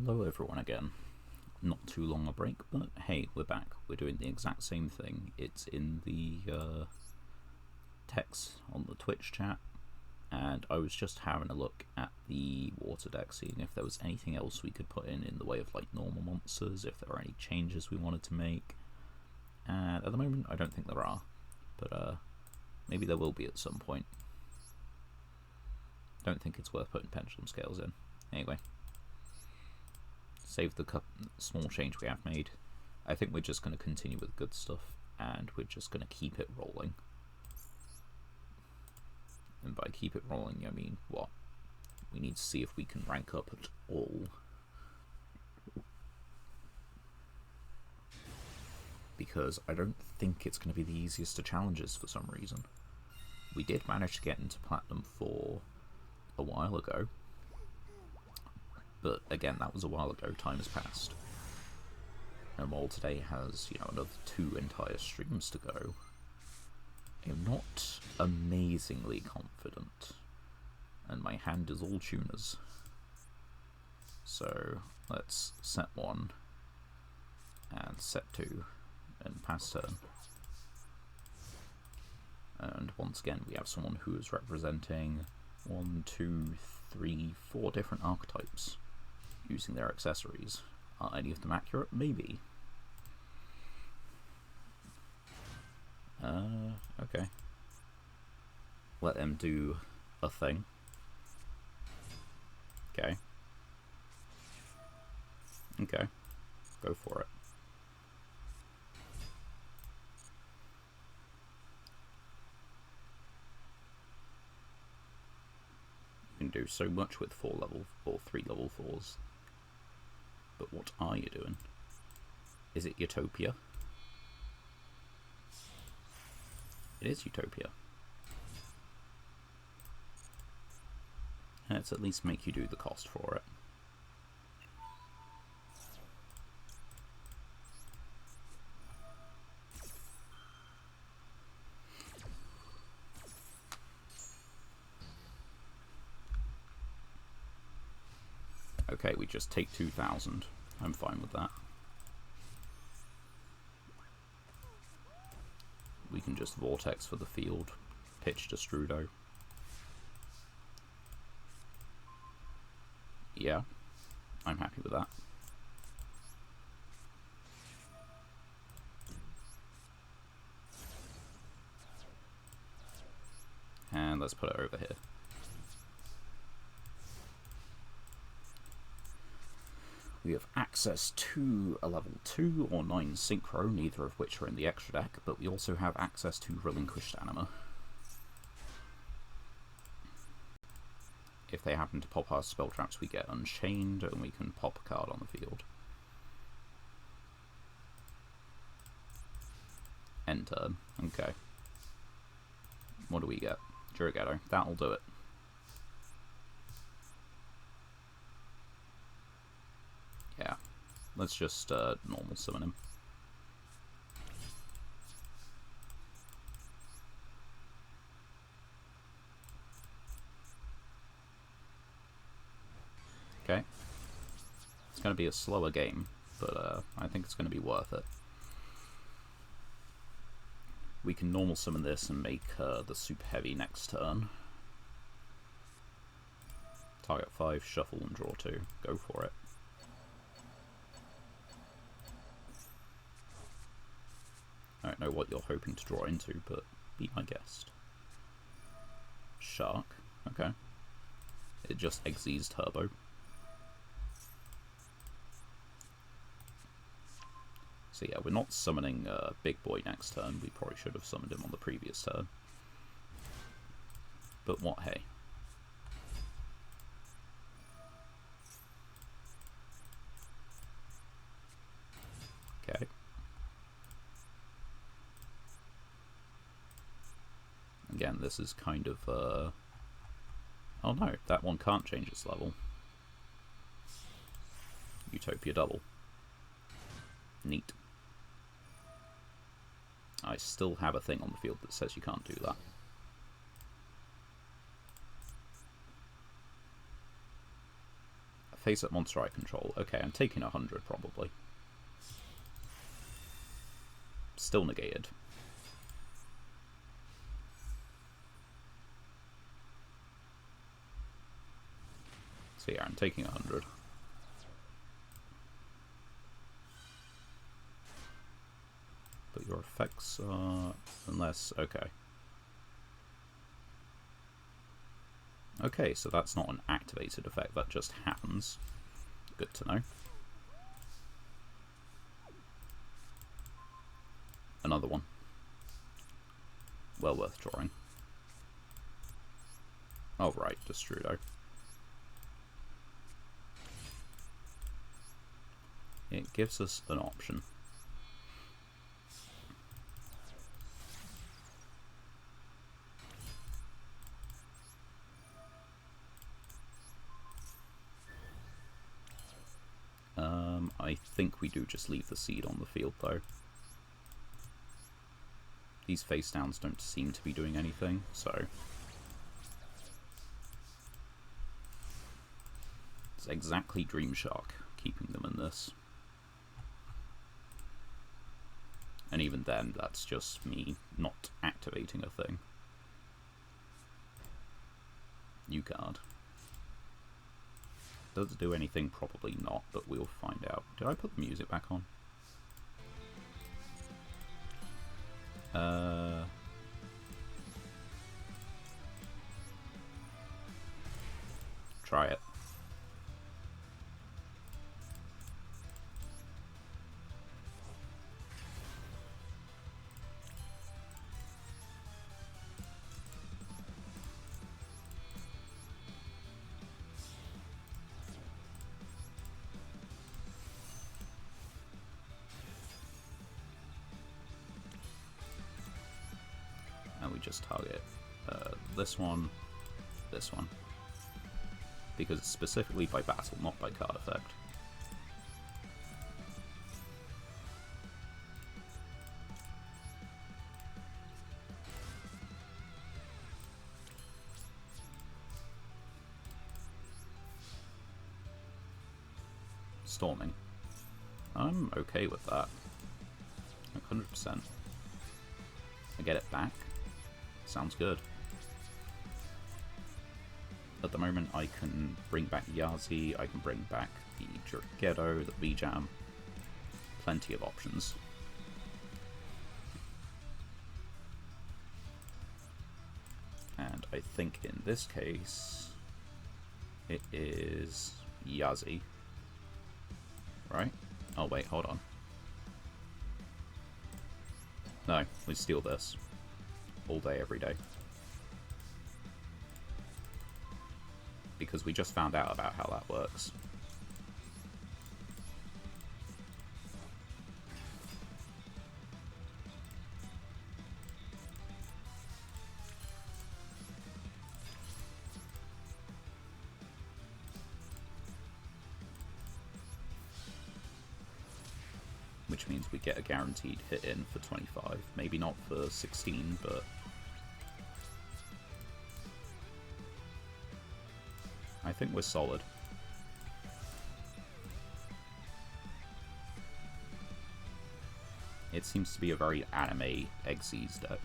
Hello everyone again. Not too long a break, but hey, we're back. We're doing the exact same thing. It's in the text on the Twitch chat, and I was just having a look at the water deck, seeing if there was anything else we could put in the way of like normal monsters, if there were any changes we wanted to make. And at the moment, I don't think there are, but maybe there will be at some point. Don't think it's worth putting pendulum scales in. Anyway. Save the small change we have made. I think we're just going to continue with good stuff, and we're just going to keep it rolling. And by keep it rolling, I mean what? We need to see if we can rank up at all. Because I don't think it's going to be the easiest of challenges for some reason. We did manage to get into Platinum 4 a while ago. But again, that was a while ago, time has passed. And while today has, another 2 entire streams to go, I'm not amazingly confident. And my hand is all tuners. So let's set 1 and set 2 and pass turn. And once again, we have someone who is representing 1, 2, 3, 4 different archetypes. Using their accessories. Are any of them accurate? Maybe. Okay. Let them do a thing. Okay. Okay. Go for it. You can do so much with 3 level 4s. But what are you doing? Is it Utopia? It is Utopia. Let's at least make you do the cost for it. Okay, we just take 2,000. I'm fine with that. We can just vortex for the field, pitch to Strudo. Yeah, I'm happy with that. And let's put it over here. We have access to a level 2 or 9 Synchro, neither of which are in the extra deck, but we also have access to Relinquished Anima. If they happen to pop our spell traps, we get Unchained, and we can pop a card on the field. End turn. Okay. What do we get? Yugioh. That'll do it. Yeah, let's just normal summon him. Okay. It's going to be a slower game, but I think it's going to be worth it. We can normal summon this and make the super heavy next turn. Target 5, shuffle and draw 2. Go for it. I don't know what you're hoping to draw into, but be my guest. Shark. Okay. It just Xyz Turbo. So yeah, we're not summoning Big Boy next turn. We probably should have summoned him on the previous turn. But what hey. Okay. Again, this is kind of, oh no, that one can't change its level. Utopia double. Neat. I still have a thing on the field that says you can't do that. Face up monster I control. Okay, I'm taking 100 probably. Still negated. So yeah, I'm taking 100. But your effects are... unless... okay. Okay, so that's not an activated effect, that just happens. Good to know. Another one. Well worth drawing. Oh right, Destrudo. It gives us an option. I think we do just leave the seed on the field though. These face downs don't seem to be doing anything, so... it's exactly Dream Shark keeping them in this. And even then, that's just me not activating a thing. New card. Does it do anything? Probably not, but we'll find out. Did I put the music back on? Try it. And we just target this one, because it's specifically by battle, not by card effect. Storming. I'm okay with that. Like 100%. I get it back. Sounds good. At the moment I can bring back Yazi, I can bring back the Yugioh, the V-Jam. Plenty of options. And I think in this case it is Yazi. Right? Oh wait, hold on. No, we steal this. All day, every day. Because we just found out about how that works. Which means we get a guaranteed hit in for 25. Maybe not for 16, but... I think we're solid. It seems to be a very anime Xyz deck.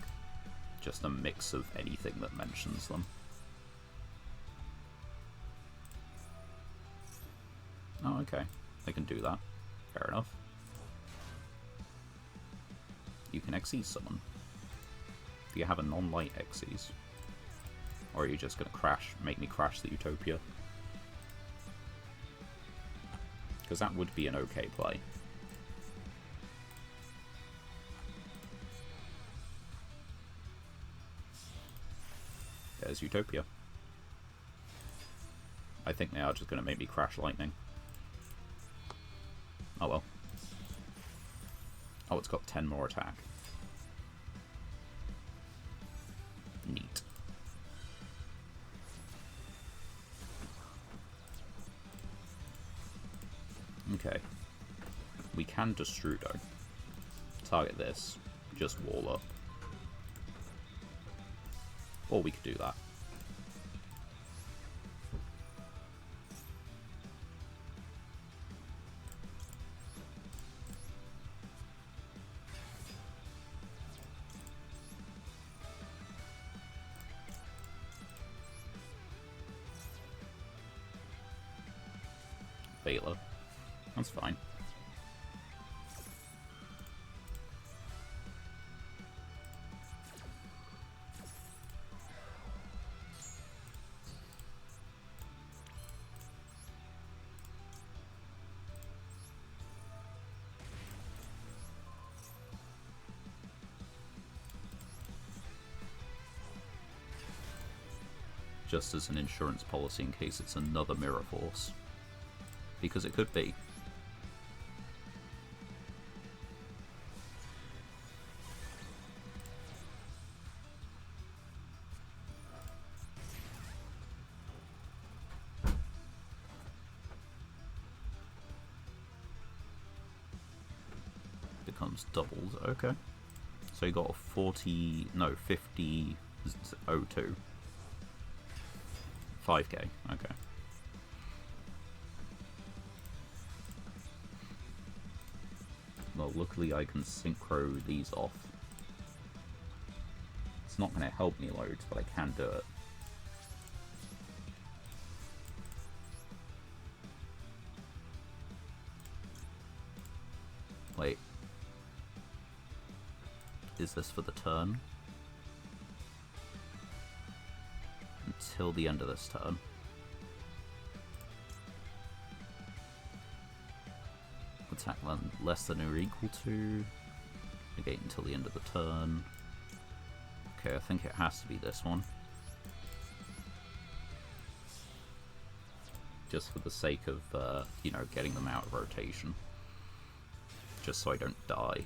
Just a mix of anything that mentions them. Oh, okay. They can do that. Fair enough. You can Xyz someone. Do you have a non-light Xyz? Or are you just going to make me crash the Utopia? Because that would be an okay play. There's Utopia. I think they are just going to make me crash lightning. Oh well. Oh, it's got 10 more attack. Neat. Okay. We can Destrudo. Target this. Just wall up. Or we could do that. Baitler. That's fine. Just as an insurance policy in case it's another Mirror Force. Because it could be. Becomes doubled, okay. So you got a 40, no, 50, 02. 5k, okay. Well, luckily I can synchro these off. It's not going to help me loads, but I can do it. Wait. Is this for the turn? Until the end of this turn. Attack less than or equal to. Negate until the end of the turn. Okay, I think it has to be this one. Just for the sake of, you know, getting them out of rotation. Just so I don't die.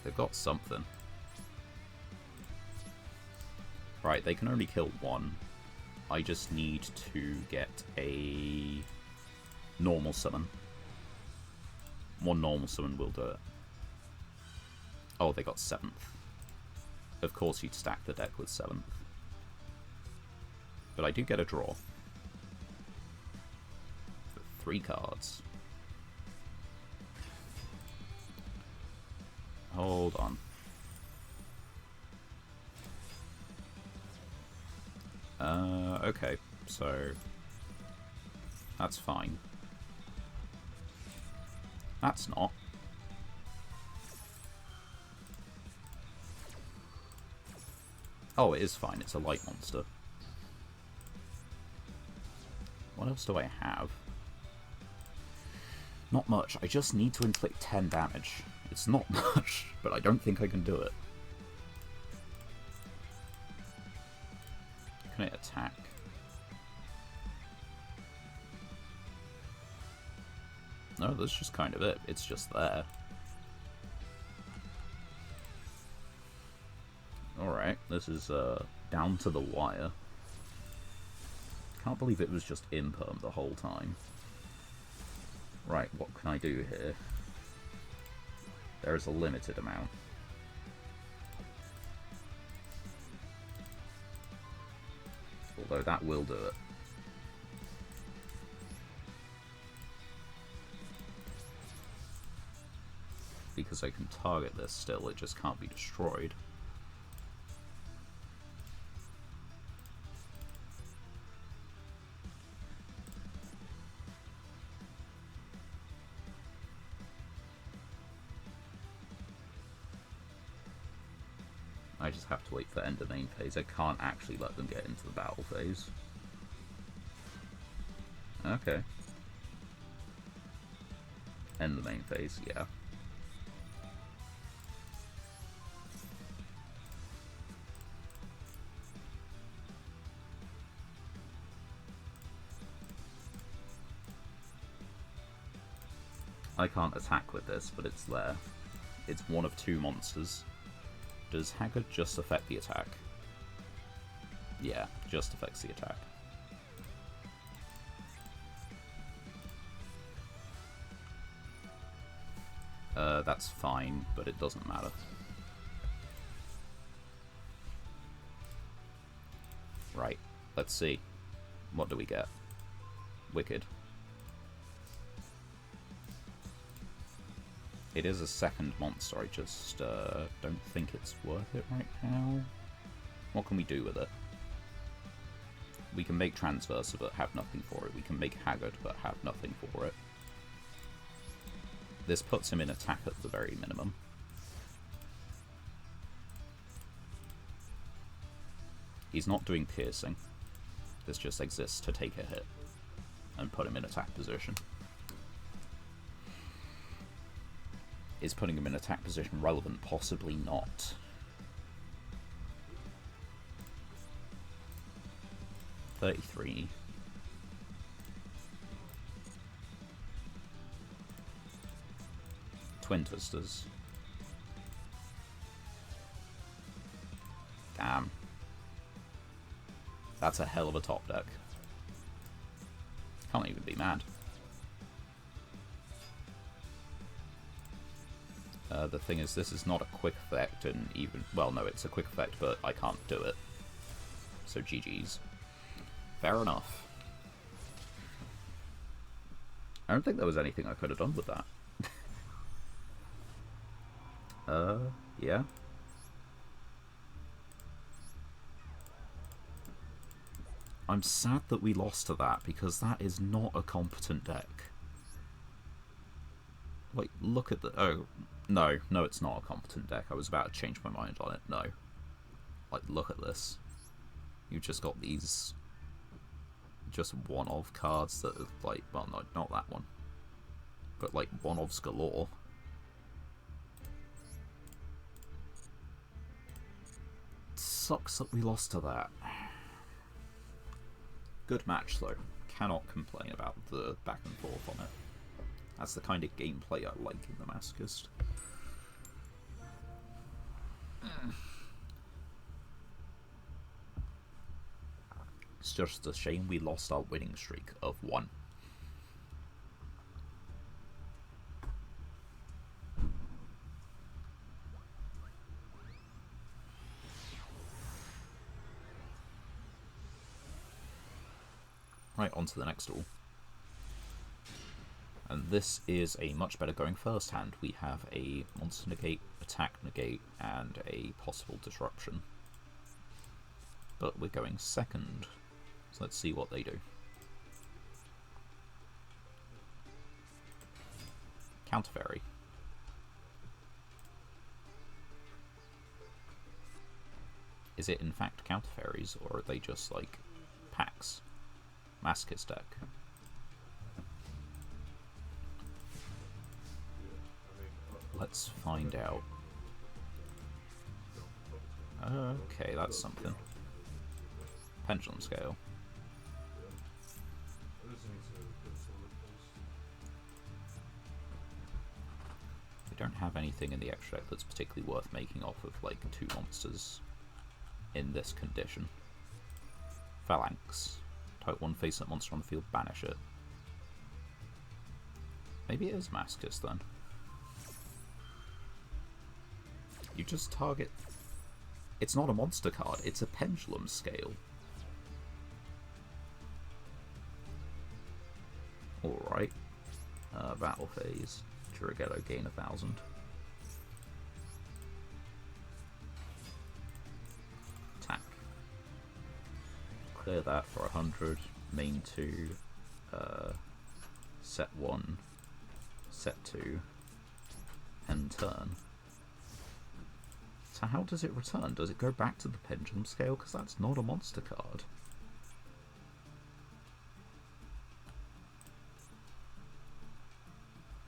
They've got something. Right, they can only kill one. I just need to get a normal summon. One normal summon will do it. Oh, they got 7th. Of course you'd stack the deck with 7th. But I do get a draw. 3 cards. Hold on. Okay, so that's fine. That's not. Oh, it is fine. It's a light monster. What else do I have? Not much. I just need to inflict 10 damage. It's not much, but I don't think I can do it. Can it attack? No, that's just kind of it. It's just there. Alright, this is down to the wire. Can't believe it was just imperm the whole time. Right, what can I do here? There is a limited amount. Although that will do it. Because I can target this still, it just can't be destroyed. I just have to wait for end of main phase. I can't actually let them get into the battle phase. Okay. End the main phase, yeah. I can't attack with this, but it's there. It's one of 2 monsters. Does Haggard just affect the attack? Yeah, just affects the attack. That's fine, but it doesn't matter. Right, let's see. What do we get? Wicked. It is a second monster, I just don't think it's worth it right now. What can we do with it? We can make Transverser but have nothing for it. We can make Haggard but have nothing for it. This puts him in attack at the very minimum. He's not doing piercing. This just exists to take a hit and put him in attack position. Is putting him in attack position relevant? Possibly not. $33. Twin Twisters. Damn. That's a hell of a top deck. Can't even be mad. The thing is, this is not a quick effect, and even... Well, no, it's a quick effect, but I can't do it. So GG's. Fair enough. I don't think there was anything I could have done with that. Yeah. I'm sad that we lost to that, because that is not a competent deck. Like, look at the... Oh, no, it's not a competent deck. I was about to change my mind on it. No. Like, look at this. You've just got these... just one-of cards that are, like... Well, no, not that one. But, like, one-ofs galore. It sucks that we lost to that. Good match, though. Cannot complain about the back and forth on it. That's the kind of gameplay I like in the Masochist. It's just a shame we lost our winning streak of 1. Right, on to the next duel. And this is a much better going first hand. We have a monster negate, attack negate, and a possible disruption. But we're going second, so let's see what they do. Counter Fairy. Is it in fact Counter Fairies, or are they just like packs? Masochist deck. Let's find out. Okay, that's something. Pendulum Scale. We don't have anything in the extra deck that's particularly worth making off of, like, 2 monsters in this condition. Phalanx. Type 1 face-up monster on the field, banish it. Maybe it is Masochist then. You just target... It's not a monster card, it's a Pendulum Scale. Alright. Battle Phase. Yugioh, gain 1,000. Attack. Clear that for 100. Main 2. Set 1. Set 2. End turn. So how does it return? Does it go back to the Pendulum Scale? Because that's not a monster card.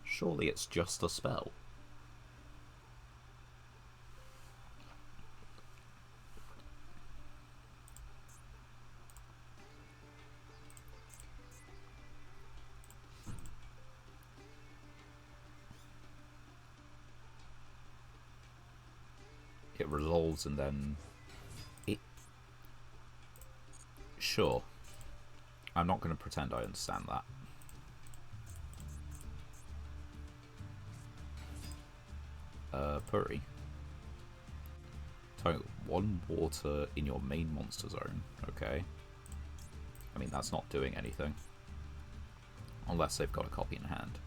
Surely it's just a spell. It resolves and then... it... Sure. I'm not going to pretend I understand that. Puri. Total 1 water in your main monster zone. Okay. I mean, that's not doing anything. Unless they've got a copy in hand.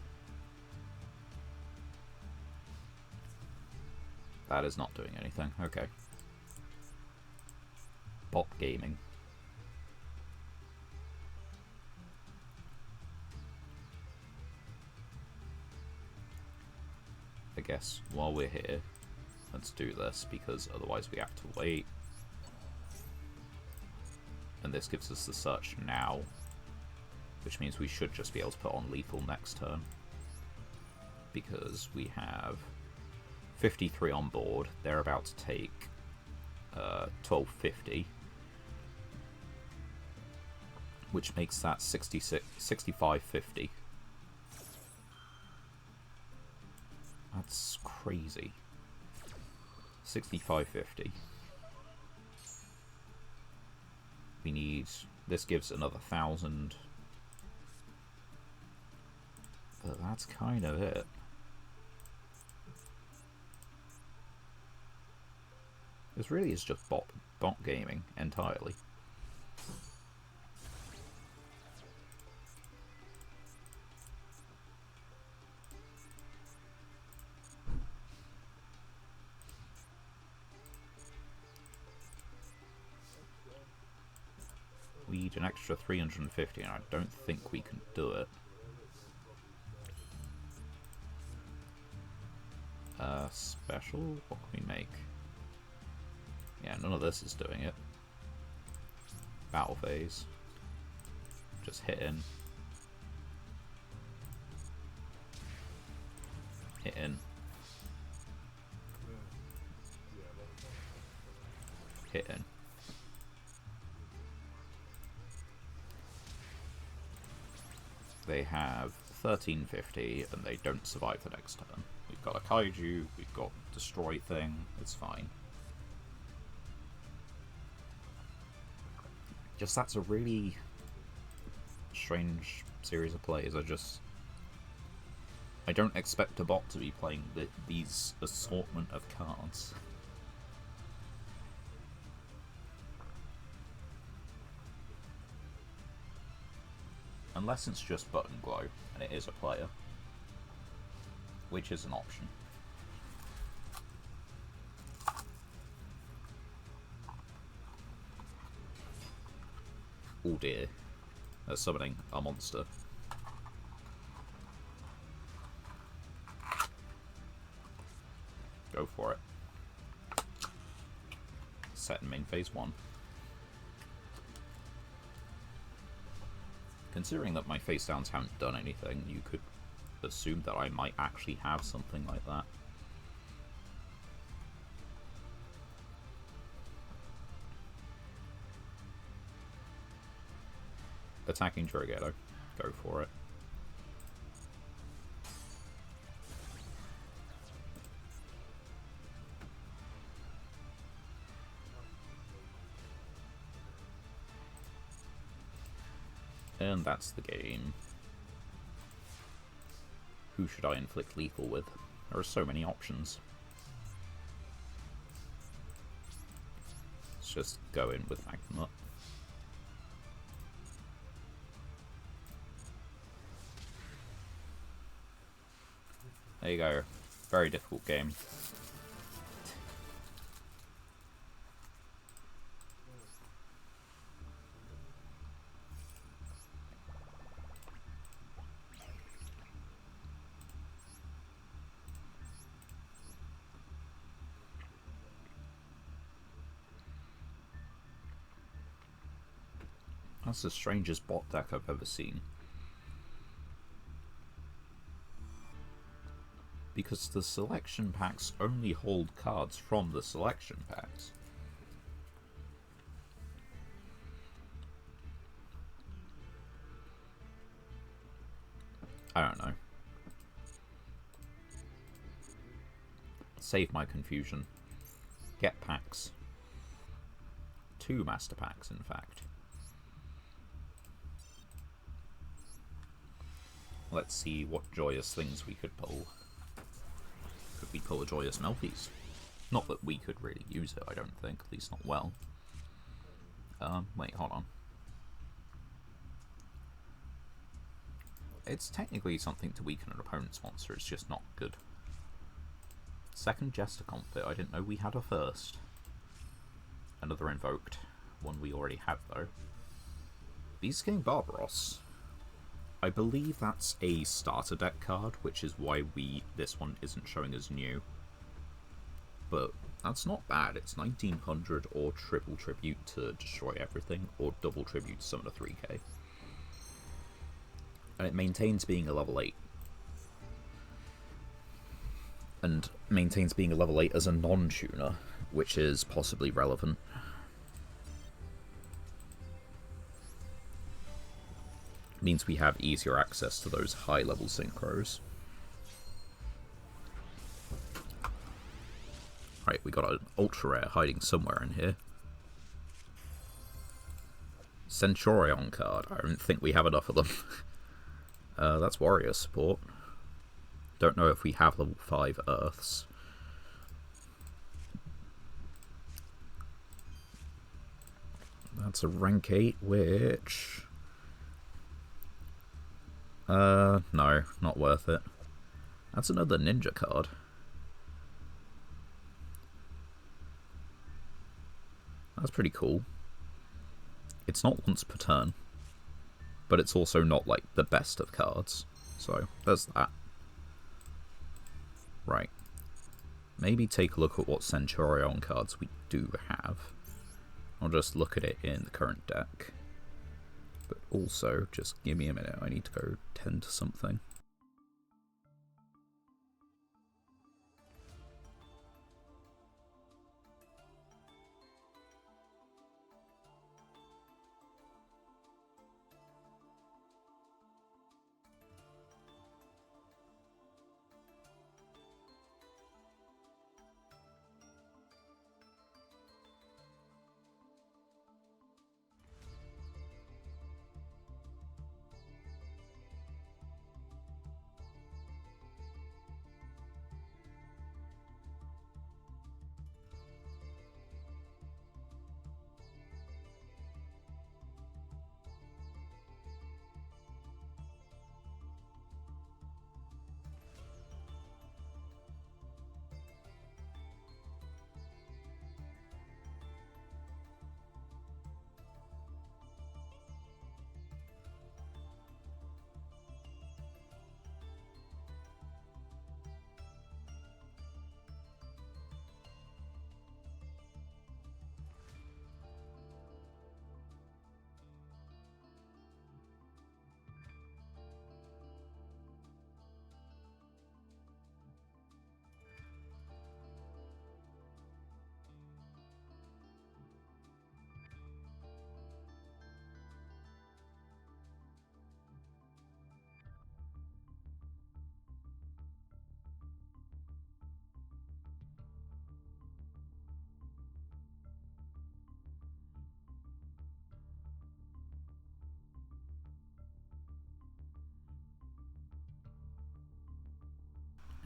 That is not doing anything. Okay. Bot gaming. I guess while we're here, let's do this, because otherwise we have to wait. And this gives us the search now, which means we should just be able to put on lethal next turn. Because we have 53 on board, they're about to take 1250, which makes that 6550. That's crazy. 6550. We need... this gives another 1,000. But that's kind of it. This really is just bot gaming entirely. We need an extra 350 and I don't think we can do it. Special? What can we make? Yeah, none of this is doing it. Battle phase. Just hit in. Hit in. Hit in. They have 1350 and they don't survive the next turn. We've got a kaiju, we've got destroy thing, it's fine. Just that's a really strange series of plays. I don't expect a bot to be playing these assortment of cards. Unless it's just Button Glow, and it is a player. Which is an option. Oh dear. They're summoning a monster. Go for it. Set in main phase 1. Considering that my face downs haven't done anything, you could assume that I might actually have something like that. Attacking Drogetto. Go for it. And that's the game. Who should I inflict lethal with? There are so many options. Let's just go in with Magnum up. There you go. Very difficult game. That's the strangest bot deck I've ever seen. Because the selection packs only hold cards from the selection packs. I don't know. Save my confusion. Get packs. 2 master packs, in fact. Let's see what joyous things we could pull. Could we pull a joyous Melfies? Not that we could really use it, I don't think. At least not well. Wait, hold on. It's technically something to weaken an opponent's monster, it's just not good. Second Jester Confit, I didn't know we had a first. Another invoked. one we already have, though. Beast King Barbaros. I believe that's a starter deck card, which is why this one isn't showing as new. But that's not bad. It's 1900 or triple tribute to destroy everything, or double tribute to summon a 3k. And it maintains being a level 8. And maintains being a level 8 as a non-tuner, which is possibly relevant. Means we have easier access to those high-level synchros. Right, we got an ultra rare hiding somewhere in here. Centurion card. I don't think we have enough of them. That's warrior support. Don't know if we have level 5 Earths. That's a rank 8, which... no, not worth it. That's another ninja card. That's pretty cool. It's not once per turn, but it's also not, like, the best of cards. So, there's that. Right. Maybe take a look at what Centurion cards we do have. I'll just look at it in the current deck. But also, just give me a minute, I need to go tend to something.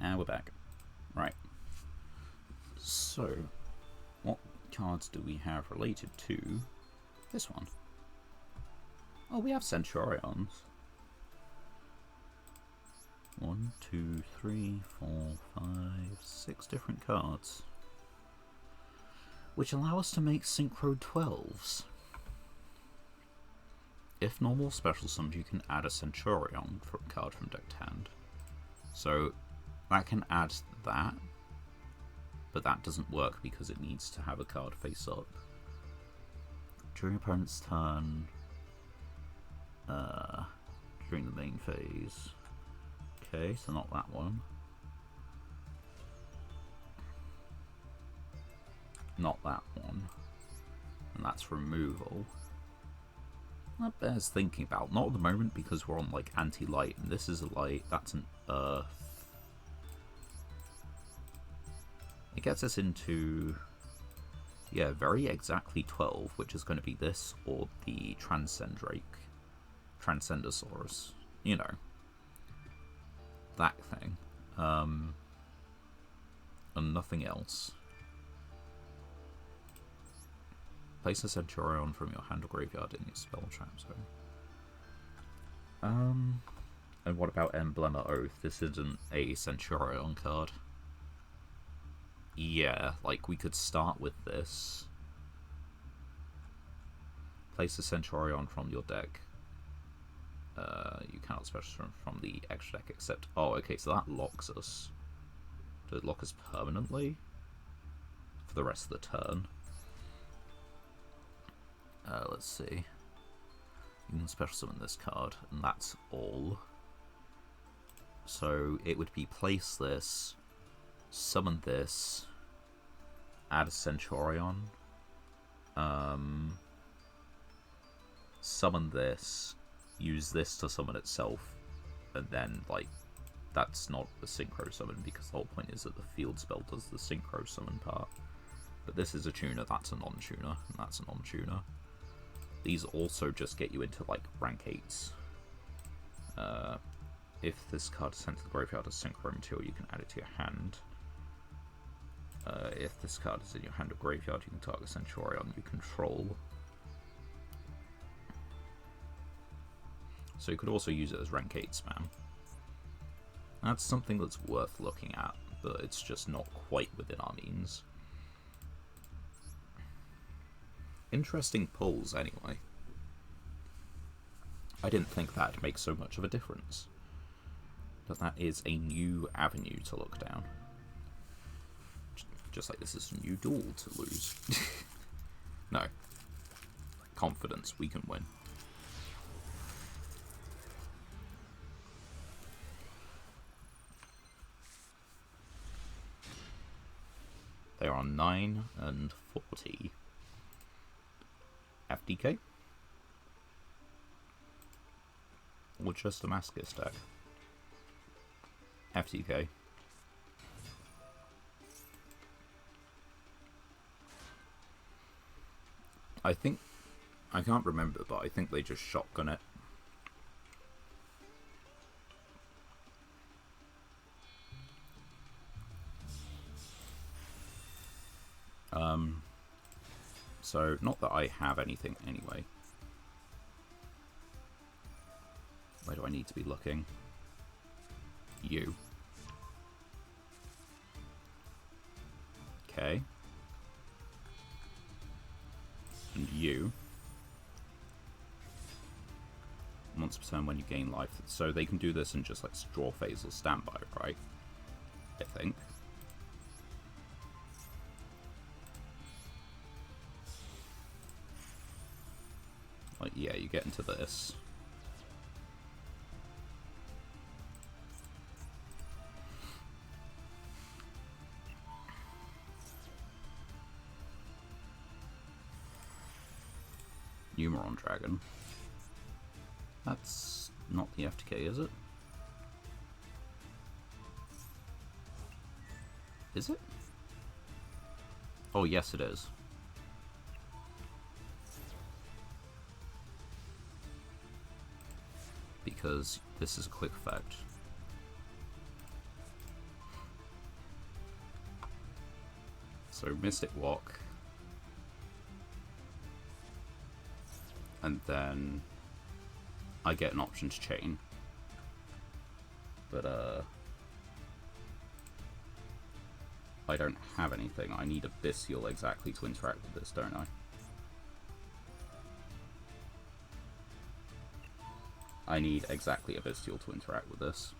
And we're back. Right. So, what cards do we have related to this one? Oh, we have Centurions. 1, 2, 3, 4, 5, 6 different cards. Which allow us to make Synchro 12s. If normal special summoned, you can add a Centurion for a card from deck to hand. So, that can add that, but that doesn't work because it needs to have a card face up. During opponent's turn, during the main phase. Okay, so not that one. Not that one. And that's removal. That bears thinking about. Not at the moment because we're on like anti-light, and this is a light, that's an earth. It gets us into, yeah, very exactly 12, which is going to be this or the Transcendosaurus, you know, that thing, and nothing else. Place a Centurion from your hand or graveyard in your spell trap zone. And what about Emblem of Oath? This isn't a Centurion card. Yeah, like we could start with this. Place a Centurion from your deck. You cannot special from the extra deck except... Oh, okay, so that locks us. Does it lock us permanently? For the rest of the turn. Let's see. You can special summon this card, and that's all. So it would be place this, summon this, add a Centurion, summon this, use this to summon itself, and then, like, that's not a synchro summon because the whole point is that the field spell does the synchro summon part. But this is a tuner, that's a non-tuner, and that's a non-tuner. These also just get you into, like, rank 8s. If this card is sent to the graveyard as synchro material, you can add it to your hand. If this card is in your hand or graveyard, you can target a Centurion you control. So you could also use it as rank 8 spam. That's something that's worth looking at, but it's just not quite within our means. Interesting pulls, anyway. I didn't think that'd make so much of a difference. But that is a new avenue to look down. Just like this is a new duel to lose. No. Confidence, we can win. They are on 9 and 40. FDK? Or just a Masochist deck? FTK. I think... I can't remember, but I think they just shotgun it. So, not that I have anything anyway. Where do I need to be looking? You. Okay. And you. Once per turn when you gain life. So they can do this in just like draw phase or standby, right? I think. Like, yeah, you get into this. Numeron Dragon. That's not the FTK, is it? Is it? Oh, yes it is. Because this is a click effect. So Mystic Walk. And then I get an option to chain. But I don't have anything. I need a Bestial exactly to interact with this, don't I? I need exactly a Bestial to interact with this.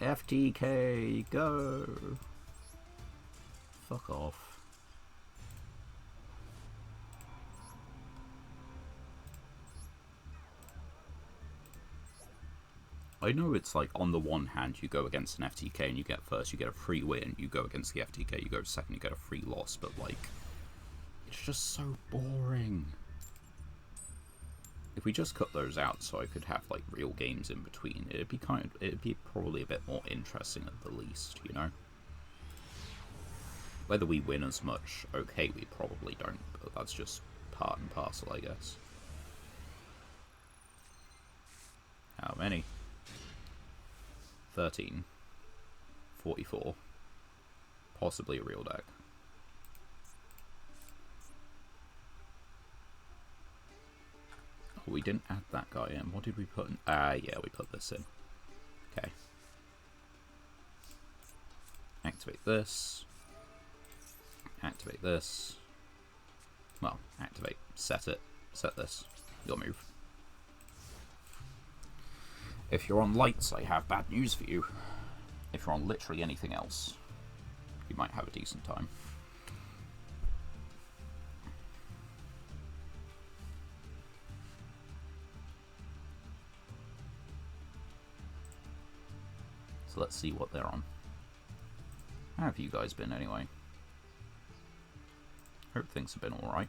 FTK, go! Fuck off. I know it's like, on the one hand, you go against an FTK and you get first, you get a free win. You go against the FTK, you go second, you get a free loss. But, like, it's just so boring. If we just cut those out so I could have, like, real games in between, it'd be probably a bit more interesting at the least, you know? Whether we win as much, okay, we probably don't, but that's just part and parcel, I guess. How many? 13. 44. Possibly a real deck. Oh, we didn't add that guy in. What did we put in? Ah, yeah, we put this in. Okay. Activate this. activate this. Well, activate, set this. Your move. If you're on lights, I have bad news for you. If you're on literally anything else, you might have a decent time. So let's see what they're on. How have you guys been anyway? Hope things have been alright.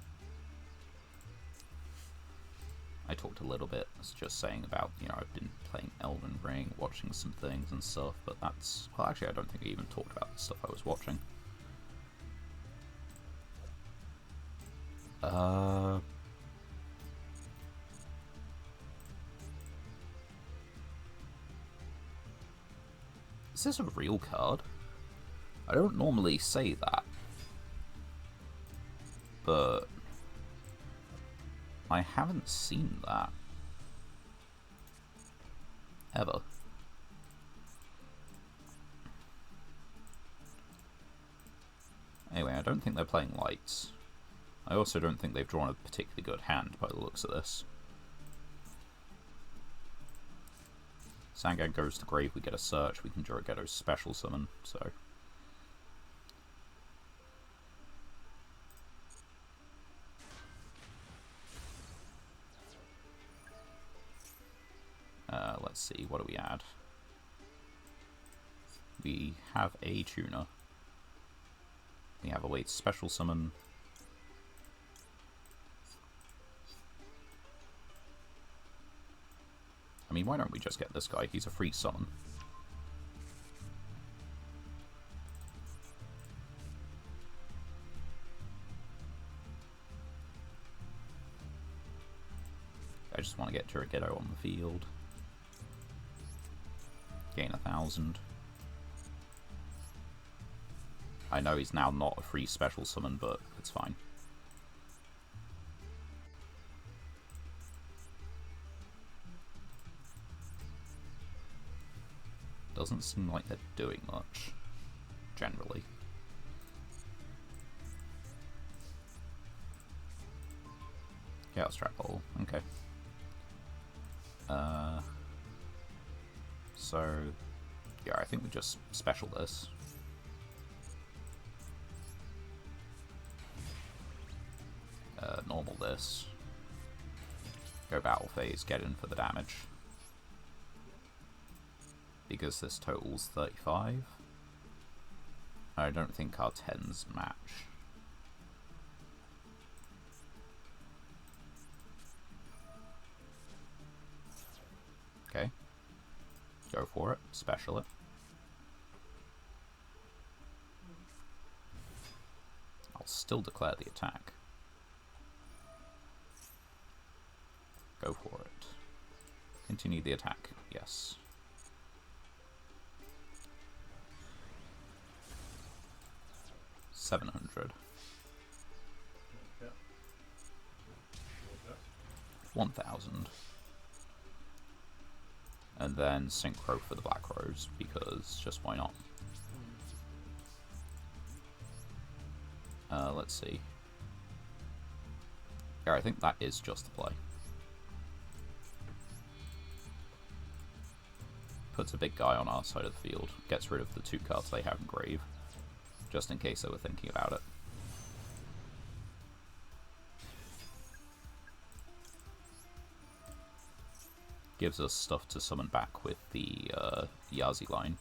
I talked a little bit, just saying about, you know, I've been playing Elden Ring, watching some things and stuff, but that's... Well, actually, I don't think I even talked about the stuff I was watching. Is this a real card? I don't normally say that, but I haven't seen that ever. Anyway, I don't think they're playing lights. I also don't think they've drawn a particularly good hand by the looks of this. Sangan goes to grave, we get a search, we can Jurighetto's special summon, so... let's see, what do we add? We have a tuner. We have a way to special summon. I mean, why don't we just get this guy? He's a free summon. I just want to get Jurighetto on the field. Gain 1,000. I know he's now not a free special summon, but it's fine. Doesn't seem like they're doing much, generally. Chaos Trap Hole, okay. So, yeah, I think we just special this. Normal this. Go battle phase, get in for the damage. Because this totals 35. I don't think our 10s match. Okay. Go for it. Special it. I'll still declare the attack. Go for it. Continue the attack. Yes. $700. 1,000. And then Synchro for the Black Rose, because just why not? Let's see. Yeah, I think that is just the play. Puts a big guy on our side of the field, gets rid of the 2 cards they have in grave, just in case they were thinking about it. Gives us stuff to summon back with the Yazi line.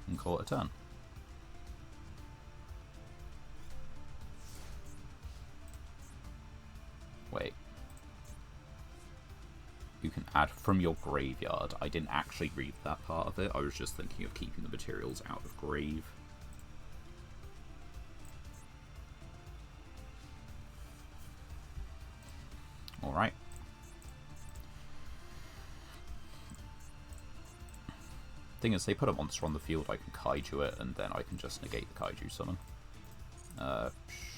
And call it a turn. Wait. You can add from your graveyard. I didn't actually read that part of it. I was just thinking of keeping the materials out of grave. Alright. Thing is, they put a monster on the field, I can kaiju it, and then I can just negate the kaiju summon.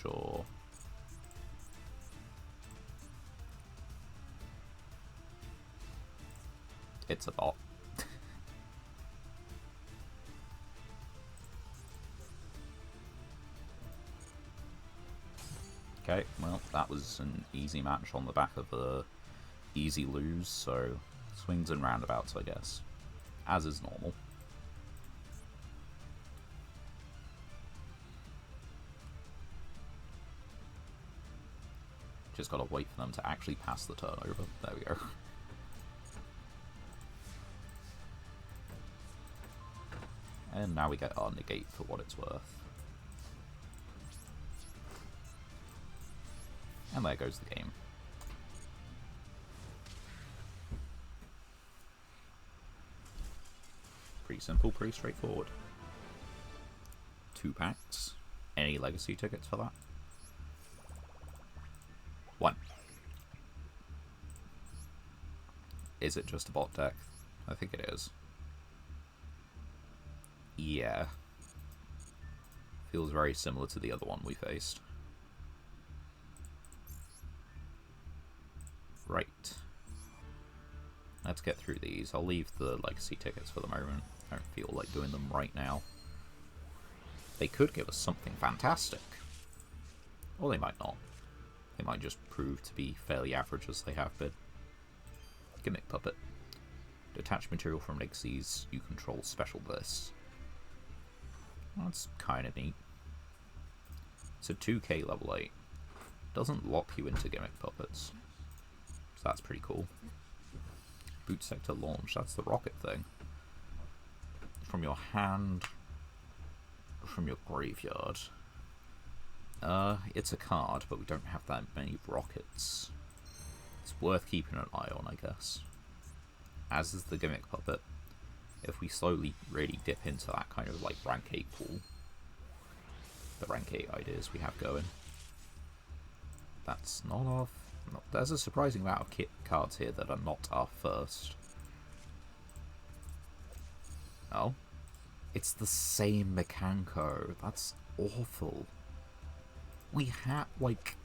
Sure. It's a bot. Okay, well, that was an easy match on the back of a easy lose, so swings and roundabouts, I guess. As is normal. Just gotta wait for them to actually pass the turnover. There we go. And now we get our negate for what it's worth. And there goes the game. Pretty simple, pretty straightforward. 2 packs. Any legacy tickets for that? 1. Is it just a bot deck? I think it is. Yeah. Feels very similar to the other one we faced. Right. Let's get through these. I'll leave the legacy tickets for the moment. I don't feel like doing them right now. They could give us something fantastic. Or they might not. They might just prove to be fairly average as they have been. Gimmick Puppet. Detach material from legacies. You control special bursts. That's kind of neat. It's a 2k level 8. Doesn't lock you into Gimmick Puppets. So that's pretty cool. Boot Sector Launch. That's the rocket thing. From your hand. From your graveyard. It's a card, but we don't have that many rockets. It's worth keeping an eye on, I guess. As is the Gimmick Puppet. If we slowly really dip into that kind of like rank 8 pool, the rank 8 ideas we have going. That's not our... There's a surprising amount of kit cards here that are not our first. Oh? It's the same Mekanko. That's awful. We had, like...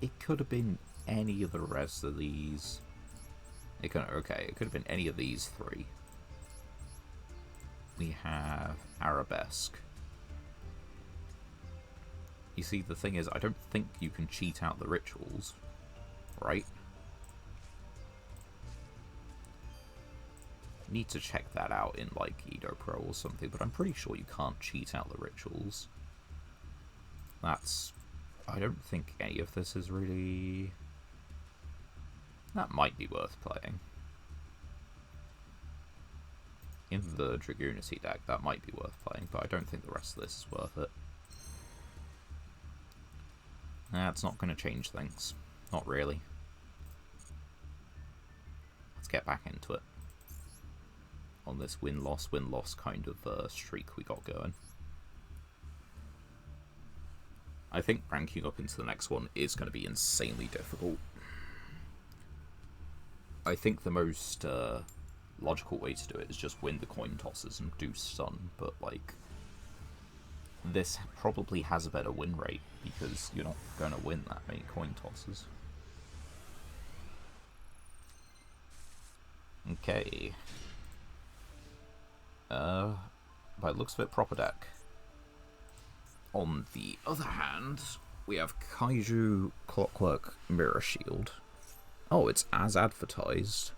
It could have been any of the rest of these. It could have been any of these 3. We have Arabesque. You see, the thing is, I don't think you can cheat out the rituals, right? Need to check that out in, like, Edo Pro or something, but I'm pretty sure you can't cheat out the rituals. That's... I don't think any of this is really... That might be worth playing. In the Dragoonity deck, that might be worth playing, but I don't think the rest of this is worth it. That's not going to change things. Not really. Let's get back into it. On this win-loss kind of streak we got going. I think ranking up into the next one is going to be insanely difficult. I think the most logical way to do it is just win the coin tosses and do stun, but like this probably has a better win rate because you're not going to win that many coin tosses. Okay. By the looks of it, proper deck. On the other hand, we have Kaiju Clockwork Mirror Shield. Oh, it's as advertised.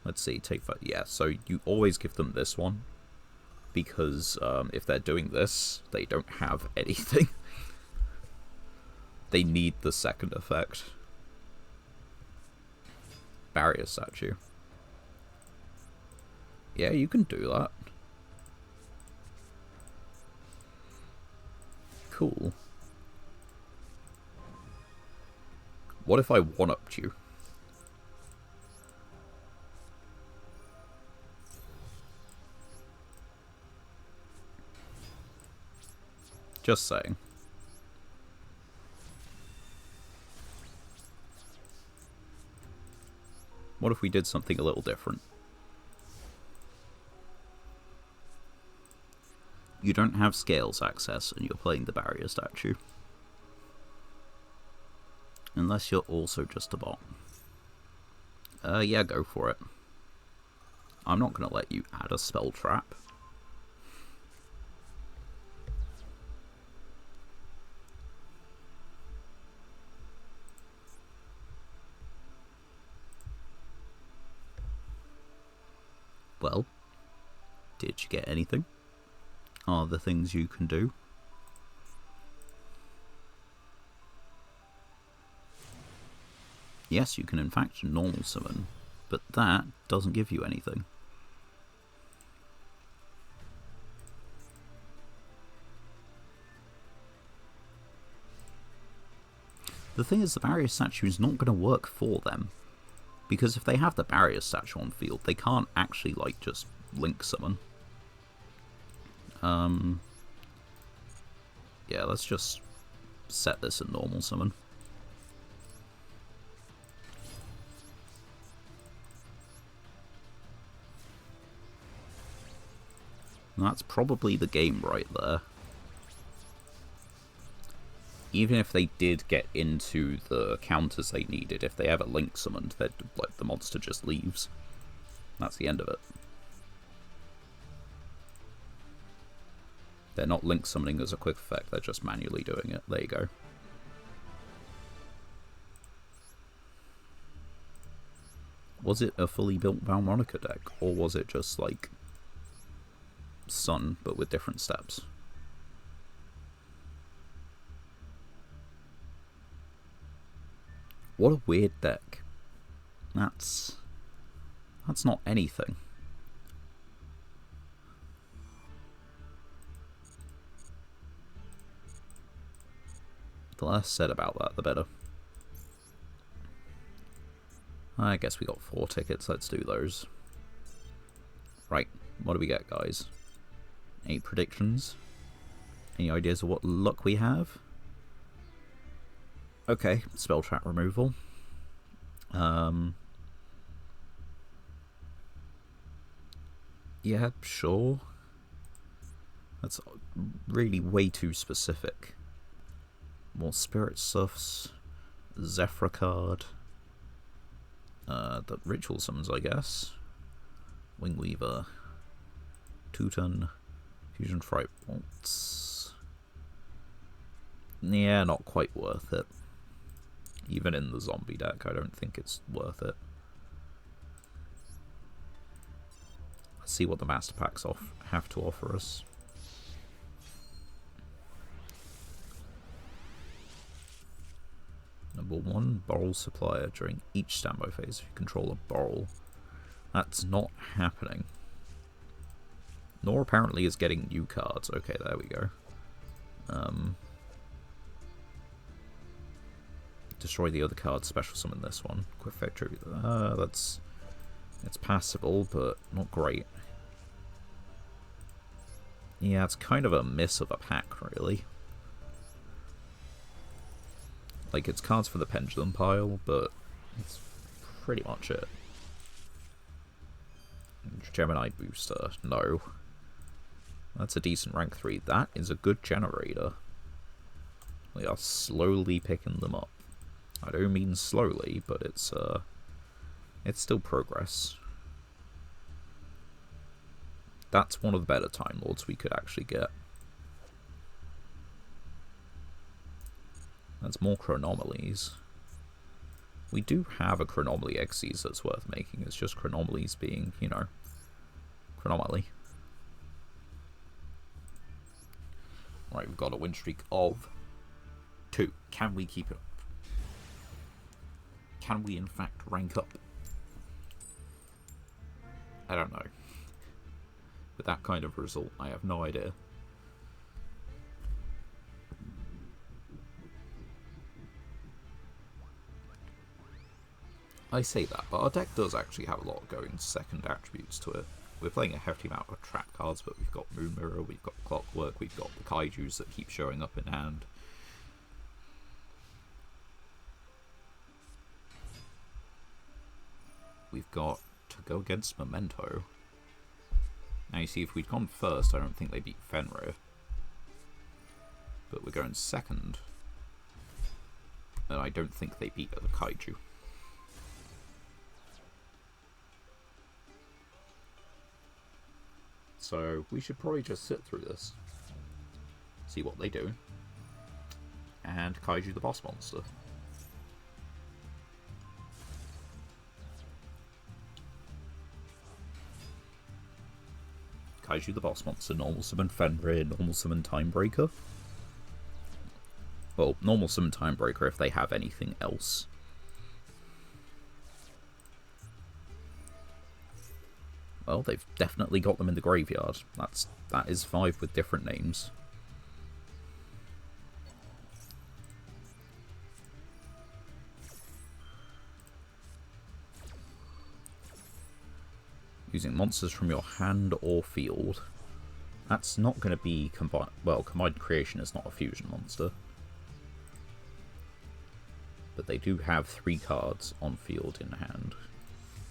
Let's see, take 5. Yeah, so you always give them this one. Because if they're doing this, they don't have anything. They need the second effect. Barrier Statue. Yeah, you can do that. Cool. What if I one-upped you? Just saying. What if we did something a little different? You don't have scales access and you're playing the barrier statue. Unless you're also just a bot. Yeah, go for it. I'm not going to let you add a spell trap. Well, did you get anything? Are there things you can do? Yes, you can in fact normal summon, but that doesn't give you anything. The thing is, the barrier statue is not going to work for them. Because if they have the barrier statue on field, they can't actually, like, just link summon. Yeah, let's just set this in normal summon. That's probably the game right there. Even if they did get into the counters they needed, if they ever link summoned, they'd, like, the monster just leaves. That's the end of it. They're not link summoning as a quick effect, they're just manually doing it. There you go. Was it a fully built Valmonica deck, or was it just, like, Sun, but with different steps? What a weird deck. That's not anything. The less said about that, the better. I guess we got 4 tickets, let's do those. Right, what do we get, guys? Any predictions? Any ideas of what luck we have? Okay, spell trap removal. Yeah, sure. That's really way too specific. More Spirit Stuffs, Zephyr card, the Ritual Summons, I guess. Wingweaver, Teuton, Fusion Fright Bolts. Yeah, not quite worth it. Even in the zombie deck, I don't think it's worth it. Let's see what the Master Packs have to offer us. Number 1, Borrel Supplier. During each standby phase, if you control a Borrel. That's not happening. Nor apparently is getting new cards. Okay, there we go. Destroy the other card, special summon this one. Quick effect tribute. It's passable, but not great. Yeah, it's kind of a miss of a pack, really. Like, it's cards for the Pendulum pile, but that's pretty much it. Gemini Booster, no. That's a decent rank 3. That is a good generator. We are slowly picking them up. I don't mean slowly, but it's still progress. That's one of the better Time Lords we could actually get. That's more Chronomalies. We do have a Chronomaly Xyz that's worth making. It's just Chronomalies being, you know, Chronomaly. Right, we've got a win streak of 2. Can we keep it up? Can we in fact rank up? I don't know. With that kind of result, I have no idea. I say that, but our deck does actually have a lot of going second attributes to it. We're playing a hefty amount of trap cards, but we've got Moon Mirror, we've got Clockwork, we've got the Kaijus that keep showing up in hand. We've got to go against Memento. Now you see, if we'd gone first, I don't think they beat Fenrir. But we're going second, and I don't think they beat the Kaiju. So we should probably just sit through this, see what they do, and Kaiju the boss monster. Kaiju the boss monster, normal summon Fenrir, normal summon Timebreaker. Well, normal summon Timebreaker if they have anything else. Well, they've definitely got them in the graveyard. That is 5 with different names. Using monsters from your hand or field. That's not going to be combined. Well, Combined Creation is not a fusion monster. But they do have 3 cards on field in hand.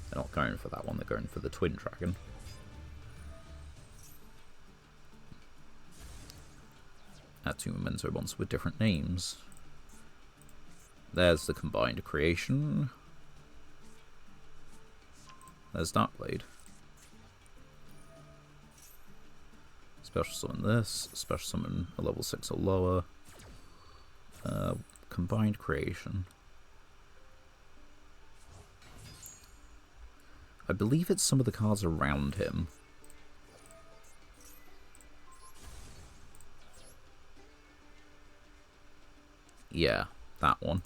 They're not going for that one, they're going for the Twin Dragon. Add 2 Memento monsters with different names. There's the Combined Creation. There's Darkblade. Special summon this, special summon a level 6 or lower. Combined Creation. I believe it's some of the cards around him. Yeah, that one.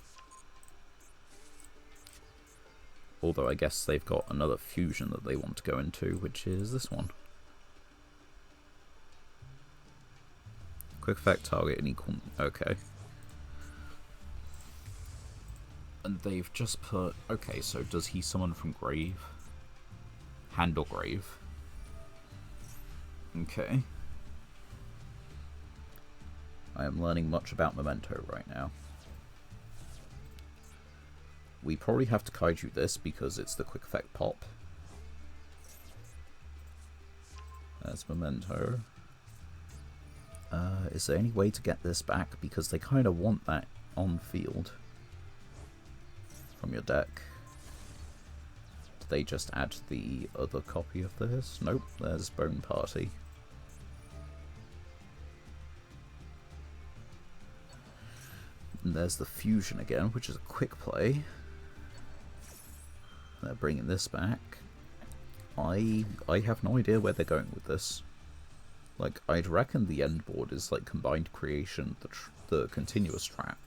Although I guess they've got another fusion that they want to go into, which is this one. Quick effect, target, and equal. Okay. And they've just put... Okay, so does he summon from grave? Hand or grave? Okay. I am learning much about Memento right now. We probably have to Kaiju this because it's the quick effect pop. There's Memento. Is there any way to get this back? Because they kind of want that on field from your deck. Did they just add the other copy of this? Nope, there's Bone Party. And there's the fusion again, which is a quick play. They're bringing this back. I have no idea where they're going with this. Like, I'd reckon the end board is like Combined Creation, the continuous trap.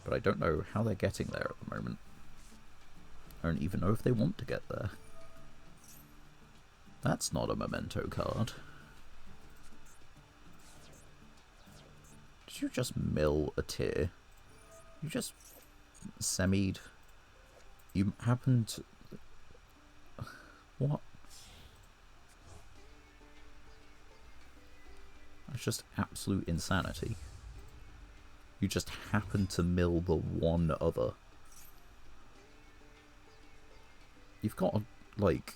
But I don't know how they're getting there at the moment. I don't even know if they want to get there. That's not a Memento card. Did you just mill a tier? You just semied. You happened to... What? That's just absolute insanity. You just happened to mill the one other. You've got, like,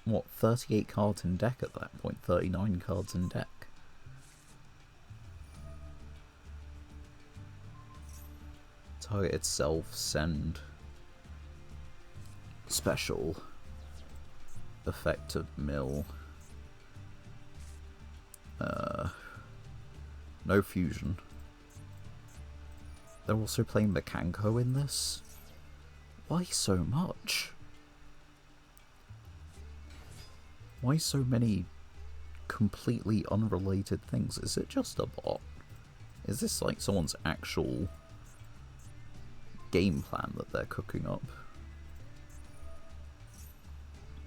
what, 38 cards in deck at that point? 39 cards in deck. Target itself, send special effective mill. No fusion. They're also playing Mekanko in this? Why so much? Why so many completely unrelated things? Is it just a bot? Is this like someone's actual game plan that they're cooking up?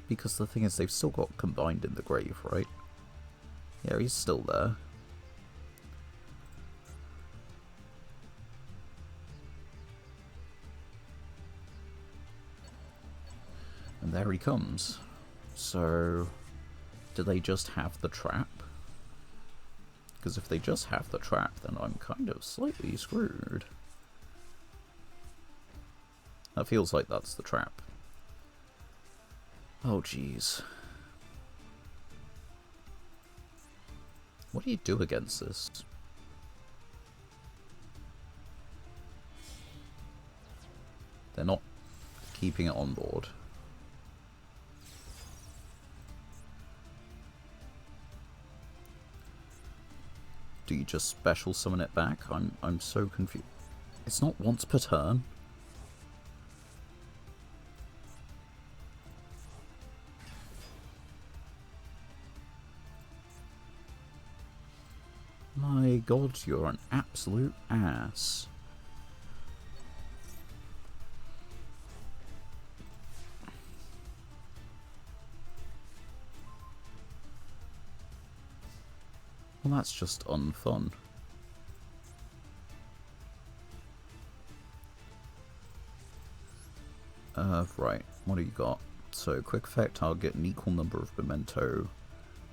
Because the thing is, they've still got Combined in the grave, right? Yeah, he's still there. And there he comes. So, do they just have the trap? Because if they just have the trap, then I'm kind of slightly screwed. That feels like that's the trap. Oh, jeez. What do you do against this? They're not keeping it on board. Do you just special summon it back? I'm so confused. It's not once per turn. My god, you're an absolute ass. Well, that's just unfun. Right, what do you got? So, quick effect, target an equal number of memento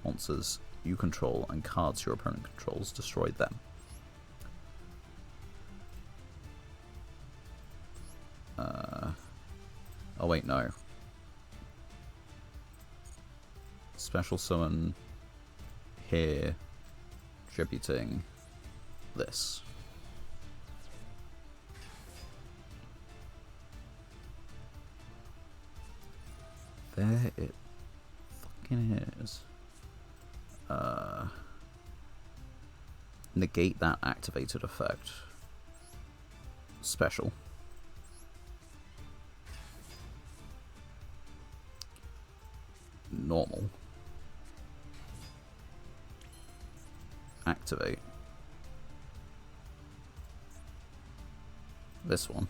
monsters you control and cards your opponent controls, destroy them. Oh wait, no. Special summon here, tributing this. There it fucking is. Negate that activated effect. Special. Normal. Activate. This one.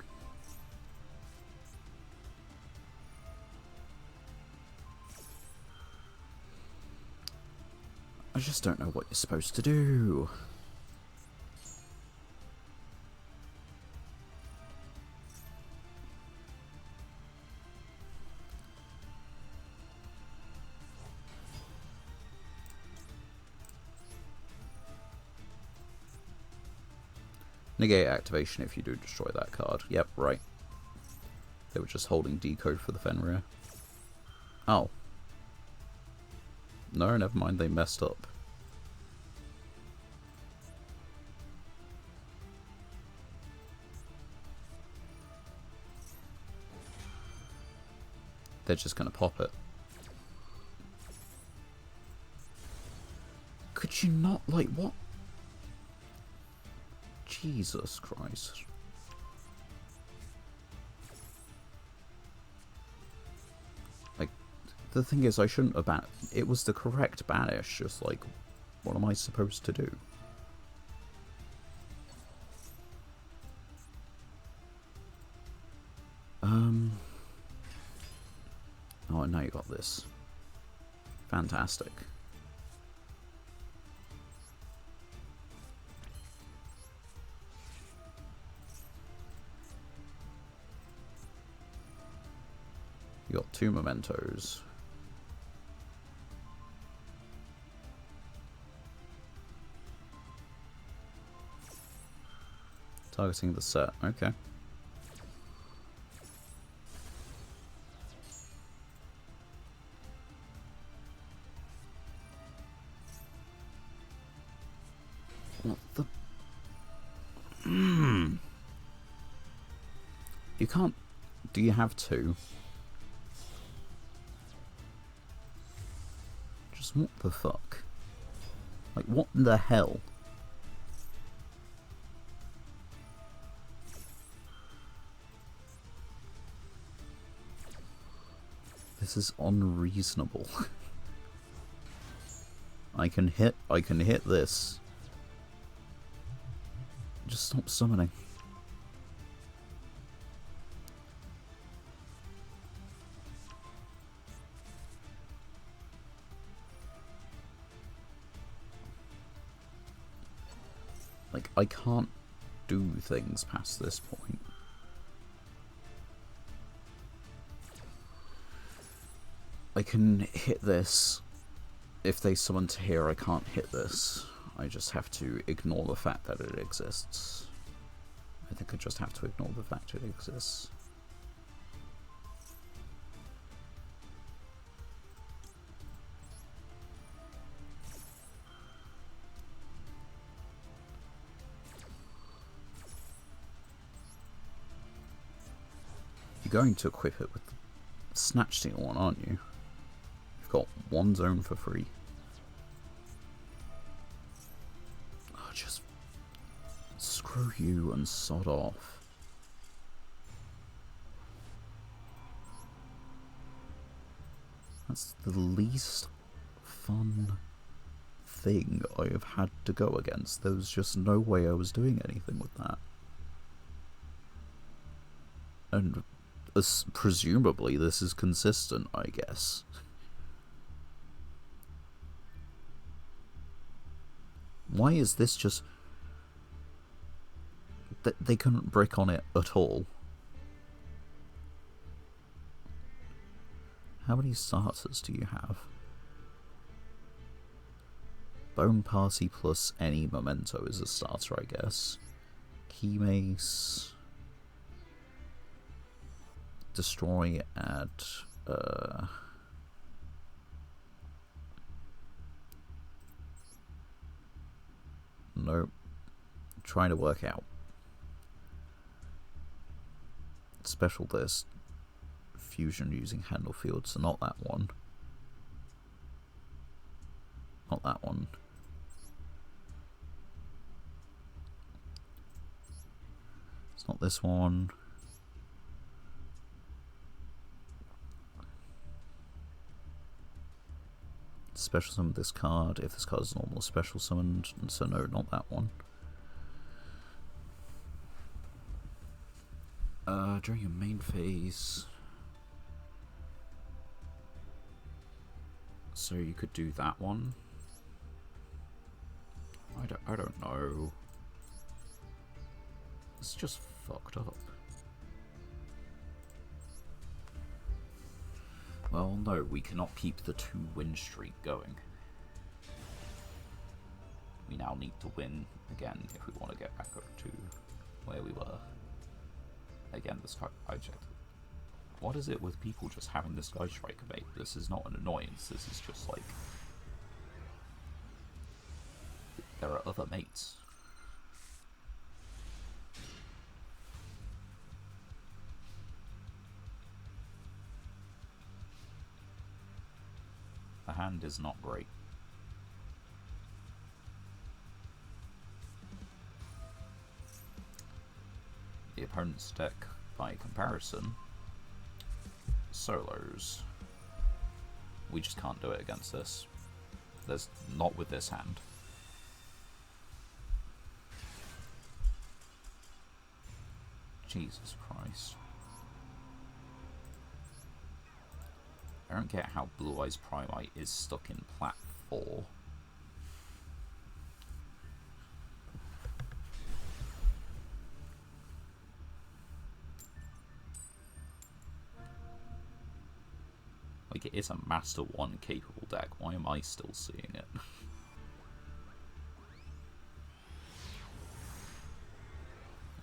I just don't know what you're supposed to do. Negate activation if you do destroy that card. Yep, right. They were just holding decode for the Fenrir. Oh. No, never mind, they messed up. They're just gonna pop it. Could you not, like, what? Jesus Christ. Like, the thing is, I shouldn't have banned it. It was the correct banish, just like, what am I supposed to do? Oh, now you got this. Fantastic. You got 2 mementos. Targeting the set, okay. What the? You can't. Do you have 2? Just what the fuck? Like, what the hell? This is unreasonable. I can hit this. Just stop summoning. Like, I can't do things past this point. I can hit this. If they summon to here, I can't hit this. I just have to ignore the fact that it exists. I think I just have to ignore the fact it exists. You're going to equip it with the Snatch Steal one, aren't you? You've got 1 zone for free. Oh, Screw you and sod off. That's the least fun thing I have had to go against. There was just no way I was doing anything with that. And presumably this is consistent, I guess. Why is this just... They couldn't brick on it at all. How many starters do you have? Bone Party plus any memento is a starter, I guess. Key Mace... Destroy at... Nope. Trying to work out. Special this. Fusion using handle field, so not that one. Not that one. It's not this one. Special summon this card if this card is normal special summoned, so no, not that one. During your main phase, so you could do that one. I don't know. It's just fucked up. Well, no, we cannot keep the 2-win streak going. We now need to win again if we want to get back up to where we were. Again, the Sky Object. What is it with people just having the Sky Striker bait? This is not an annoyance, this is just like... There are other mates. The hand is not great. The opponent's deck, by comparison, solos. We just can't do it against this. There's not with this hand. Jesus Christ. I don't get how Blue Eyes Primite is stuck in Plat 4. Like, it is a Master 1 capable deck. Why am I still seeing it?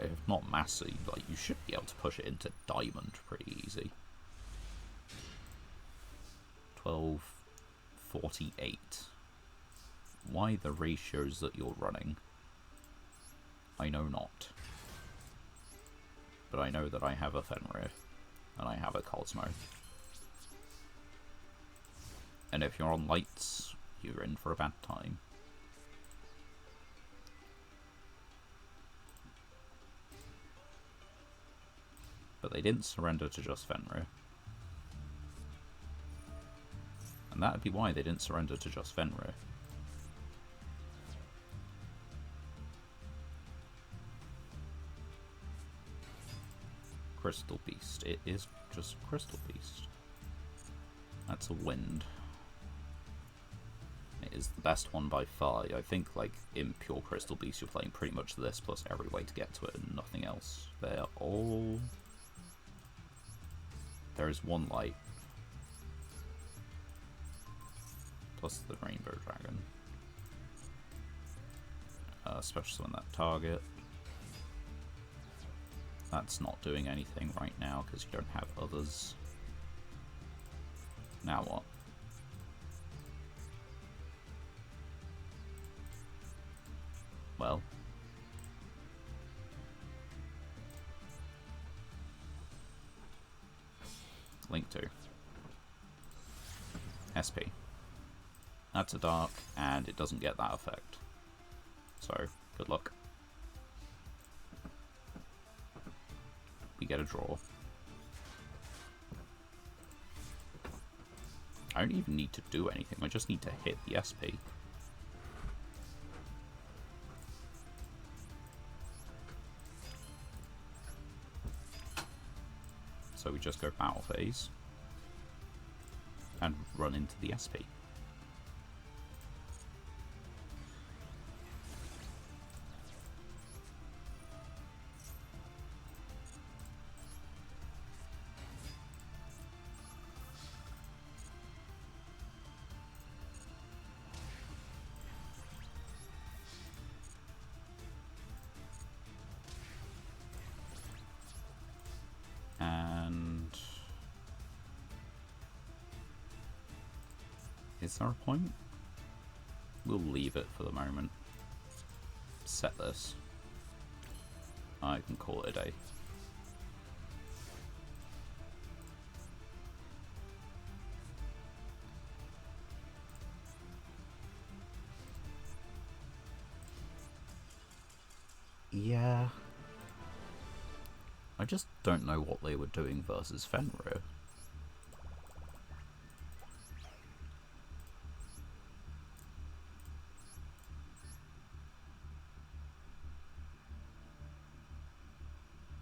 If not Master, like, you should be able to push it into Diamond pretty easy. 12.48. Why the ratios that you're running? I know not. But I know that I have a Fenrir, and I have a Cosmo. And if you're on lights, you're in for a bad time. But they didn't surrender to just Fenrir. And that would be why they didn't surrender to just Fenrir. Crystal Beast. It is just Crystal Beast. That's a wind. It is the best one by far. I think, like, in pure Crystal Beast, you're playing pretty much this plus every way to get to it and nothing else. They're all... There is one light. Plus the Rainbow Dragon. Special summon that target. That's not doing anything right now because you don't have others. Now what? Well. Link to. SP. That's a dark, and it doesn't get that effect. So, good luck. we get a draw. I don't even need to do anything, I just need to hit the SP. So we just go battle phase and run into the SP. Is there a point? We'll leave it for the moment. Set this. I can call it a day. Yeah. I just don't know what they were doing versus Fenrir.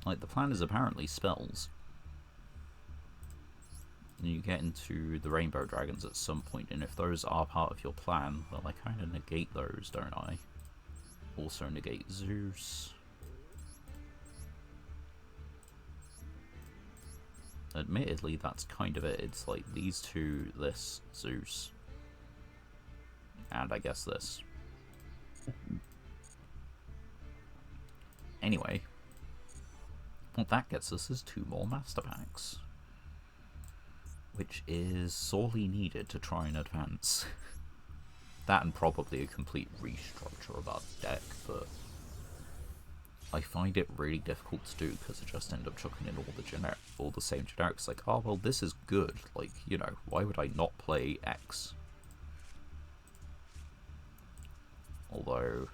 Like, the plan is apparently spells. And you get into the Rainbow Dragons at some point, and if those are part of your plan, well, I kind of negate those, don't I? Also negate Zeus. Admittedly, that's kind of it. It's like these two, this, Zeus. And I guess this. Anyway. What that gets us is 2 more Master Packs. Which is sorely needed to try and advance. That and probably a complete restructure of our deck, but I find it really difficult to do because I just end up chucking in all the same generics. Like, oh well, this is good. Like, you know, why would I not play X? Although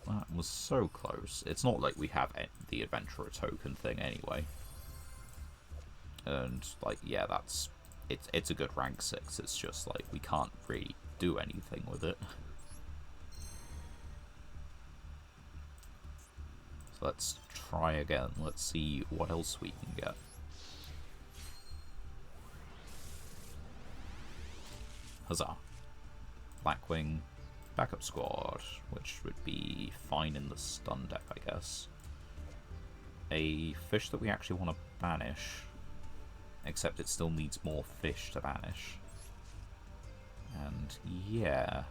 that was so close. It's not like we have the Adventurer token thing anyway. And, like, yeah, it's a good rank 6. It's just, like, we can't really do anything with it. So let's try again. Let's see what else we can get. Huzzah. Blackwing. Backup squad, which would be fine in the stun deck, I guess. A fish that we actually want to banish, except it still needs more fish to banish. And yeah,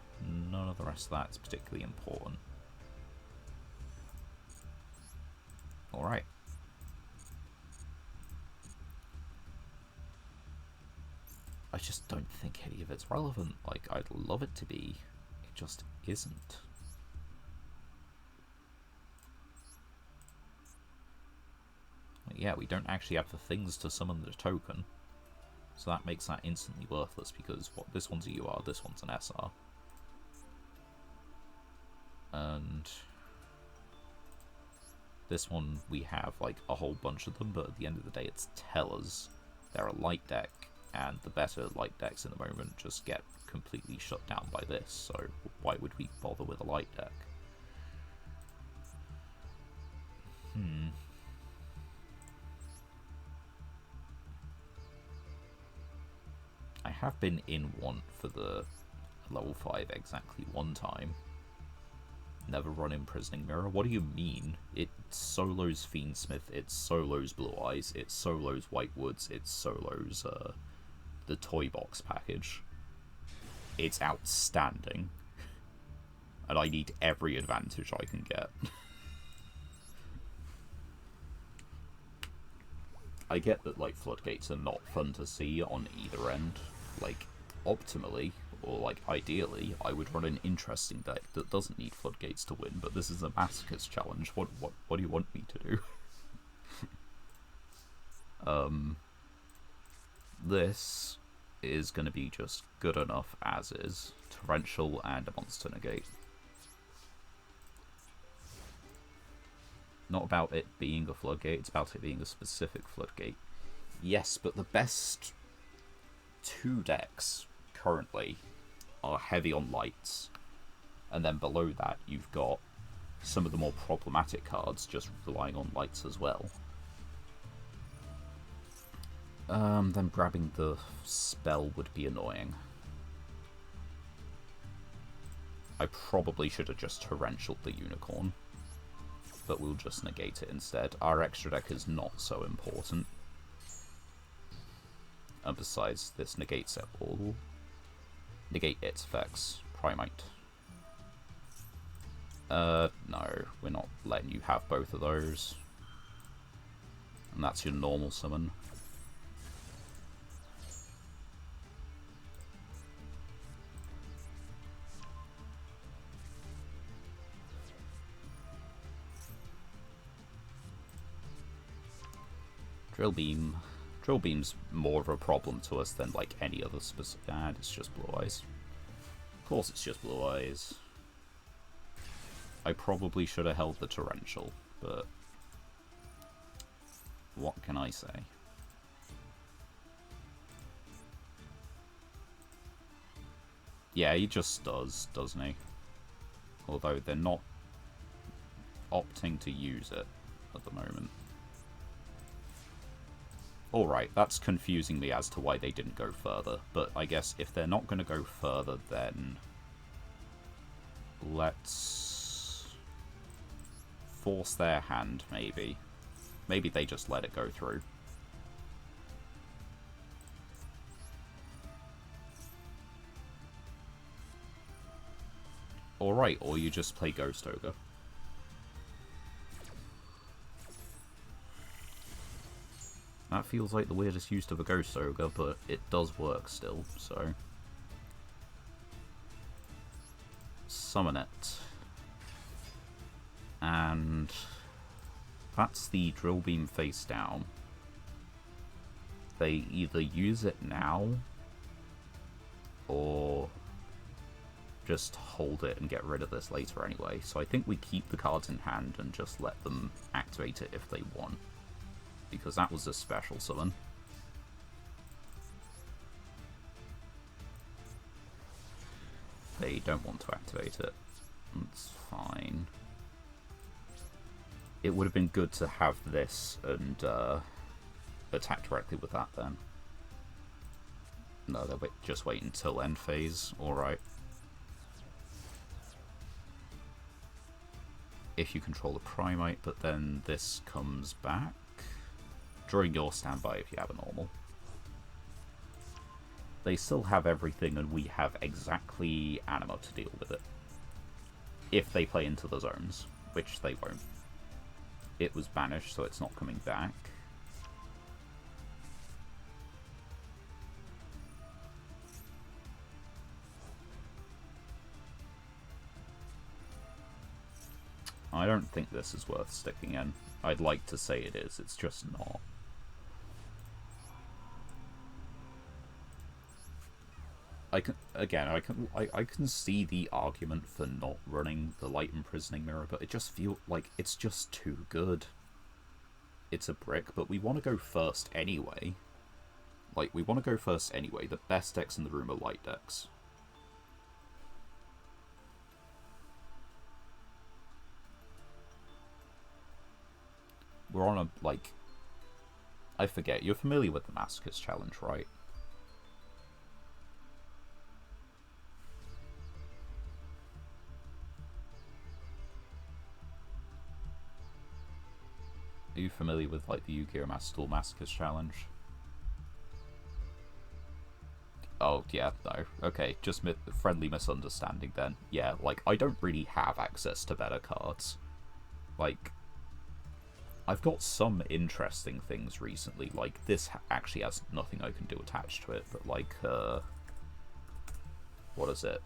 none of the rest of that is particularly important. Alright. I just don't think any of it's relevant. Like, I'd love it to be. It just isn't. Like, yeah, we don't actually have the things to summon the token. So that makes that instantly worthless because what this one's a UR, this one's an SR. And this one we have like a whole bunch of them, but at the end of the day it's Tellers. They're a light deck, and the better light decks in the moment just get completely shut down by this, so why would we bother with a light deck? I have been in one for the level 5 exactly one time. Never run Imprisoning Mirror. What do you mean? It solos Fiendsmith, it solos Blue Eyes, it solos White Woods, it solos the Toy Box package. It's outstanding. And I need every advantage I can get. I get that, like, floodgates are not fun to see on either end. Like, optimally, or, like, ideally, I would run an interesting deck that doesn't need floodgates to win, but this is a Masochist challenge. What do you want me to do? This is going to be just good enough as is. Torrential and a monster negate. Not about it being a floodgate, it's about it being a specific floodgate. Yes, but the best 2 decks currently are heavy on lights, and then below that you've got some of the more problematic cards just relying on lights as well. Then grabbing the spell would be annoying. I probably should have just torrentialed the unicorn, but we'll just negate it instead. Our extra deck is not so important. And besides, this negates it all. Negate its effects. Primate. No, we're not letting you have both of those. And that's your normal summon. Drill Beam. Drill Beam's more of a problem to us than like any other specific. And it's just Blue Eyes. Of course it's just Blue Eyes. I probably should have held the Torrential, but what can I say? Yeah, he just does, doesn't he? Although they're not opting to use it at the moment. Alright, that's confusing me as to why they didn't go further, but I guess if they're not going to go further, then let's force their hand, maybe. Maybe they just let it go through. Alright, or you just play Ghost Ogre. That feels like the weirdest use of a Ghost Ogre, but it does work still, so... Summon it. And... that's the Drill Beam face down. They either use it now, or just hold it and get rid of this later anyway. So I think we keep the cards in hand and just let them activate it if they want. Because that was a special summon. They don't want to activate it. That's fine. It would have been good to have this and attack directly with that then. No, they'll just wait until end phase. Alright. If you control the Primate, but then this comes back. During your standby if you have a normal. They still have everything and we have exactly Anima to deal with it. If they play into the zones, which they won't. It was banished, so it's not coming back. I don't think this is worth sticking in. I'd like to say it is, it's just not. I can see the argument for not running the Light Imprisoning Mirror, but it just feels like it's just too good. It's a brick, but we want to go first anyway. Like, we want to go first anyway. The best decks in the room are light decks. We're on a, like... I forget, you're familiar with the Masochist challenge, right? Are you familiar with, like, the Yugioh Duel Masochist challenge? Oh, yeah, no. Okay, just friendly misunderstanding then. Yeah, like, I don't really have access to better cards. Like, I've got some interesting things recently. Like, this actually has nothing I can do attached to it, but, like, what is it?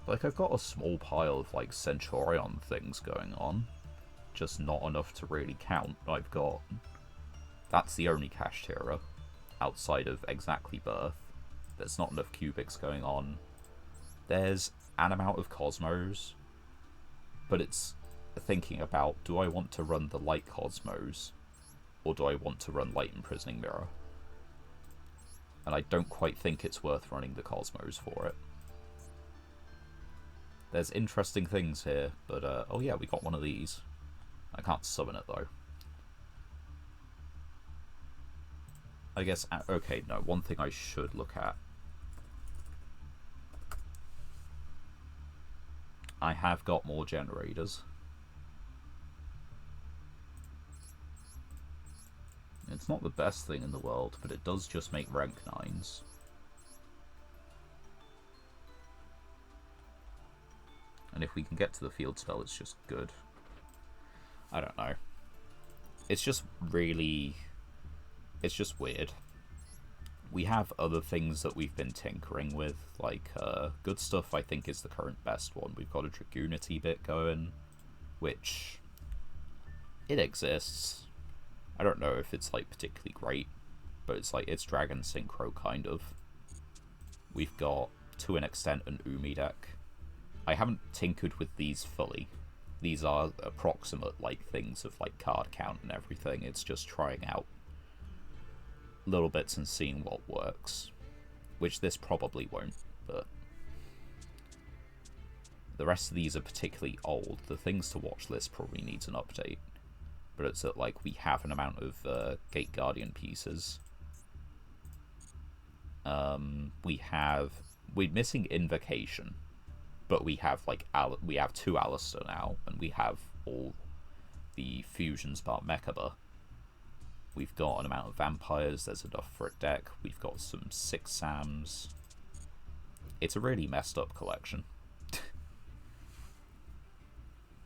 Like, I've got a small pile of, like, Centurion things going on. Just not enough to really count. I've got... That's the only cash tier outside of Exactly Birth. There's not enough cubics going on. There's an amount of Cosmos, but it's thinking about, do I want to run the Light Cosmos, or do I want to run Light Imprisoning Mirror? And I don't quite think it's worth running the Cosmos for it. There's interesting things here, but oh yeah, we got one of these. I can't summon it though. I guess, okay, no, one thing I should look at. I have got more generators. It's not the best thing in the world, but it does just make rank 9s. And if we can get to the field spell, it's just good. I don't know. It's just really... It's just weird. We have other things that we've been tinkering with, like good stuff I think is the current best one. We've got a Dragoonity bit going, which it exists. I don't know if it's like particularly great, but it's like it's Dragon Synchro kind of. We've got to an extent an Umi deck. I haven't tinkered with these fully. These are approximate like things of like card count and everything. It's just trying out little bits and seeing what works, which this probably won't, but the rest of these are particularly old. The things to watch list probably needs an update, but it's that like we have an amount of Gate Guardian pieces. We're missing Invocation, but we have like we have 2 Alistair now, and we have all the fusions bar Mechaba. We've got an amount of vampires, there's enough for a deck. We've got some 6 Sams. It's a really messed up collection.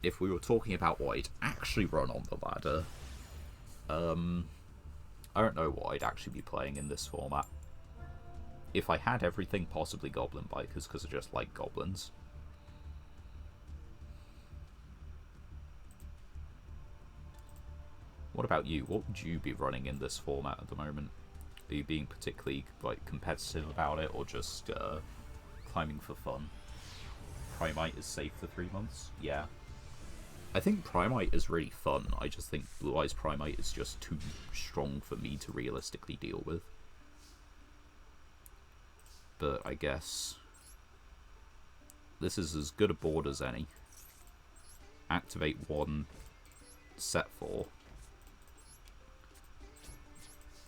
If we were talking about what I'd actually run on the ladder, I don't know what I'd actually be playing in this format. If I had everything, possibly Goblin Bikers, because I just like goblins. What about you? What would you be running in this format at the moment? Are you being particularly like competitive about it, or just climbing for fun? Primite is safe for 3 months? Yeah. I think Primite is really fun. I just think Blue Eyes Primite is just too strong for me to realistically deal with. But I guess this is as good a board as any. Activate 1, set 4.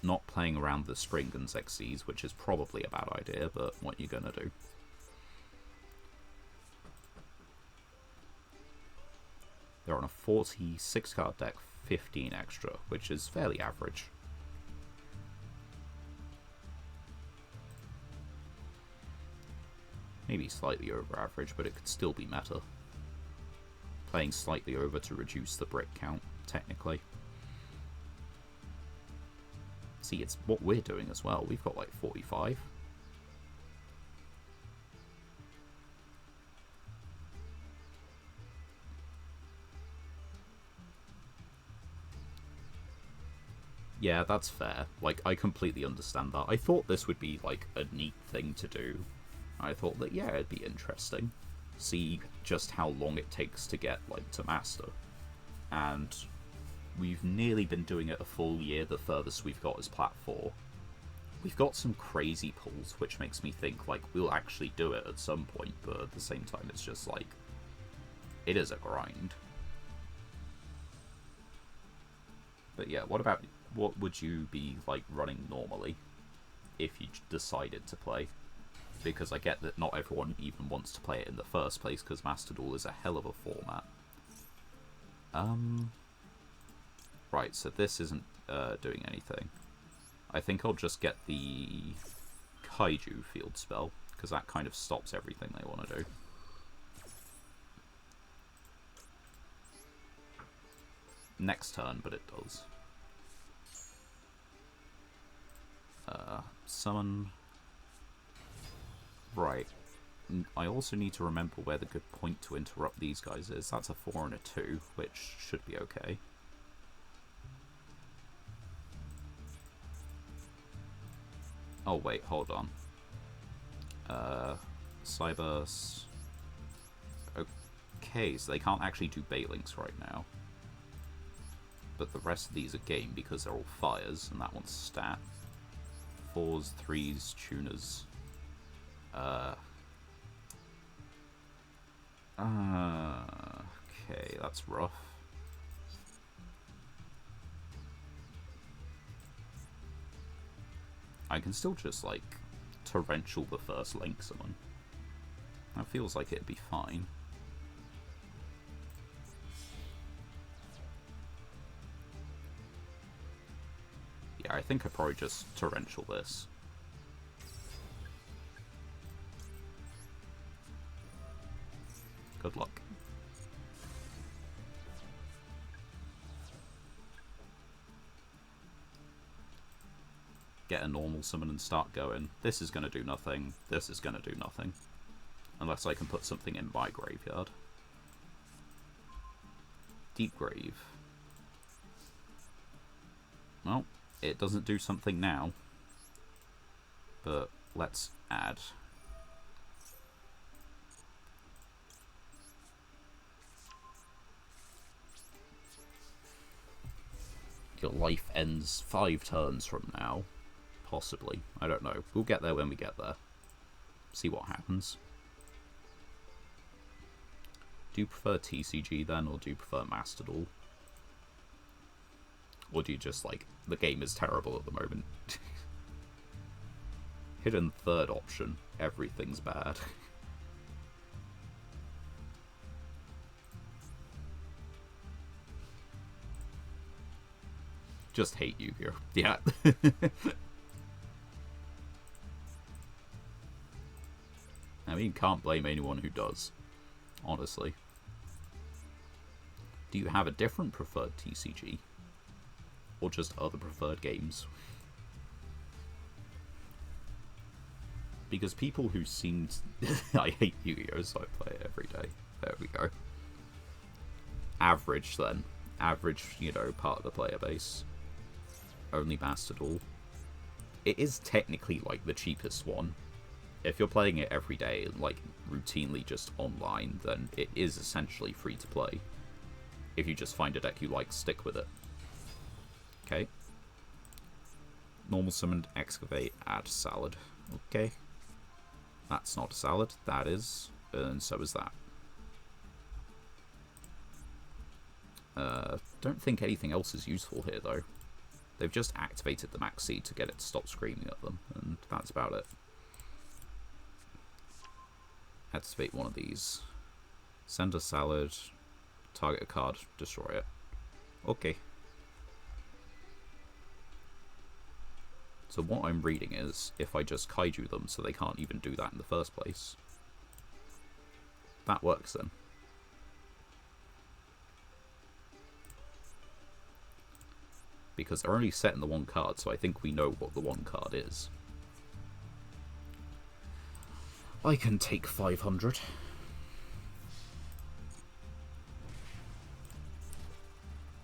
Not playing around the Springans XCs, which is probably a bad idea, but what are you gonna do? They're on a 46 card deck, 15 extra, which is fairly average. Maybe slightly over average, but it could still be meta. Playing slightly over to reduce the brick count, technically. See, it's what we're doing as well. We've got like 45. Yeah, that's fair. Like, I completely understand that. I thought this would be like a neat thing to do. I thought that, yeah, it'd be interesting. See just how long it takes to get like to master. And we've nearly been doing it a full year. The furthest we've got is Plat 4. We've got some crazy pulls, which makes me think like we'll actually do it at some point, but at the same time it's just like, it is a grind. But yeah, what would you be like running normally if you decided to play? Because I get that not everyone even wants to play it in the first place, because Master Duel is a hell of a format. Right, so this isn't doing anything. I think I'll just get the Kaiju field spell, because that kind of stops everything they want to do. Next turn, but it does. Summon. Right. I also need to remember where the good point to interrupt these guys is. That's a 4 and a 2, which should be okay. Oh wait, hold on. Cyburst. Okay, so they can't actually do Baitlinks right now. But the rest of these are game because they're all fires, and that one's stat. 4s, 3s, tuners. Okay, that's rough. I can still just, like, torrential the first link summon. That feels like it'd be fine. Yeah, I think I'd probably just torrential this. Good luck. Get a normal summon and start going. This is going to do nothing. This is going to do nothing. Unless I can put something in my graveyard. Deep Grave. Well, it doesn't do something now. But let's add. Your life ends 5 turns from now. Possibly. I don't know. We'll get there when we get there. See what happens. Do you prefer TCG then, or do you prefer Master Duel? Or do you just, like, the game is terrible at the moment? Hidden third option. Everything's bad. Just hate Yu-Gi-Oh! Yeah. I mean, can't blame anyone who does. Honestly. Do you have a different preferred TCG? Or just other preferred games? Because people who seem... I hate Yu-Gi-Oh! So I play it every day. There we go. Average, then. Average, you know, part of the player base. Only Master Duel. It is technically, like, the cheapest one. If you're playing it every day and, like, routinely just online, then it is essentially free to play. If you just find a deck you like, stick with it. Okay. Normal summoned, excavate, add salad. Okay. That's not a salad, that is. And so is that. Don't think anything else is useful here, though. They've just activated the Max Seed to get it to stop screaming at them, and that's about it. Activate one of these. Send a salad. Target a card. Destroy it. Okay. So what I'm reading is, if I just kaiju them so they can't even do that in the first place. That works then. Because they're only set in the one card, so I think we know what the one card is. I can take 500.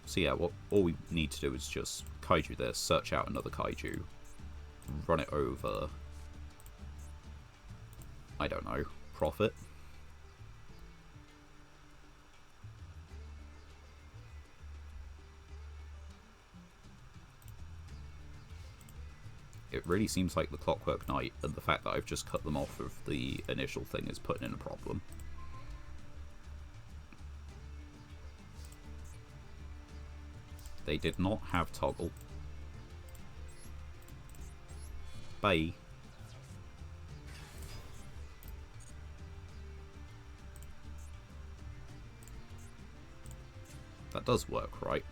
So yeah, all we need to do is just kaiju this, search out another kaiju, run it over, I don't know, profit. It really seems like the Clockwork Knight, and the fact that I've just cut them off of the initial thing is putting in a problem. They did not have toggle. Bye. That does work, right?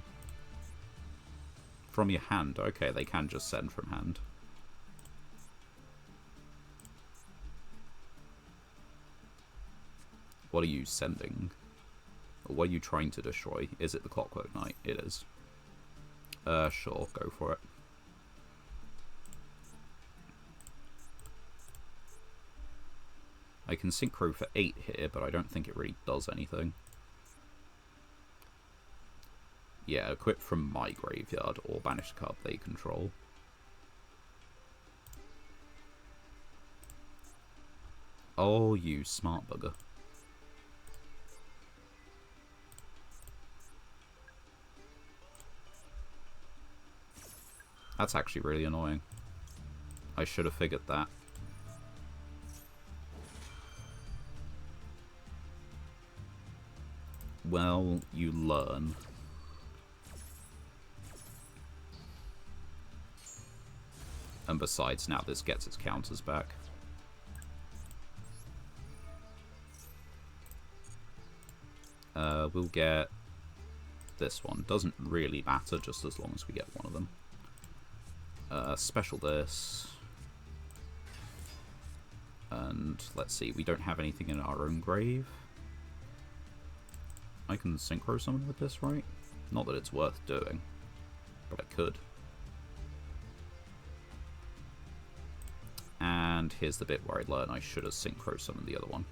From your hand. Okay, they can just send from hand. What are you sending? Or what are you trying to destroy? Is it the Clockwork Knight? It is. Sure, go for it. I can synchro for 8 here, but I don't think it really does anything. Yeah, equip from my graveyard, or banish a card they control. Oh, you smart bugger. That's actually really annoying. I should have figured that. Well, you learn. And besides, now this gets its counters back. We'll get this one. Doesn't really matter, just as long as we get one of them. Special this. And let's see, we don't have anything in our own grave. I can synchro summon with this, right? Not that it's worth doing, but I could. And here's the bit where I learn I should have synchro summoned the other one.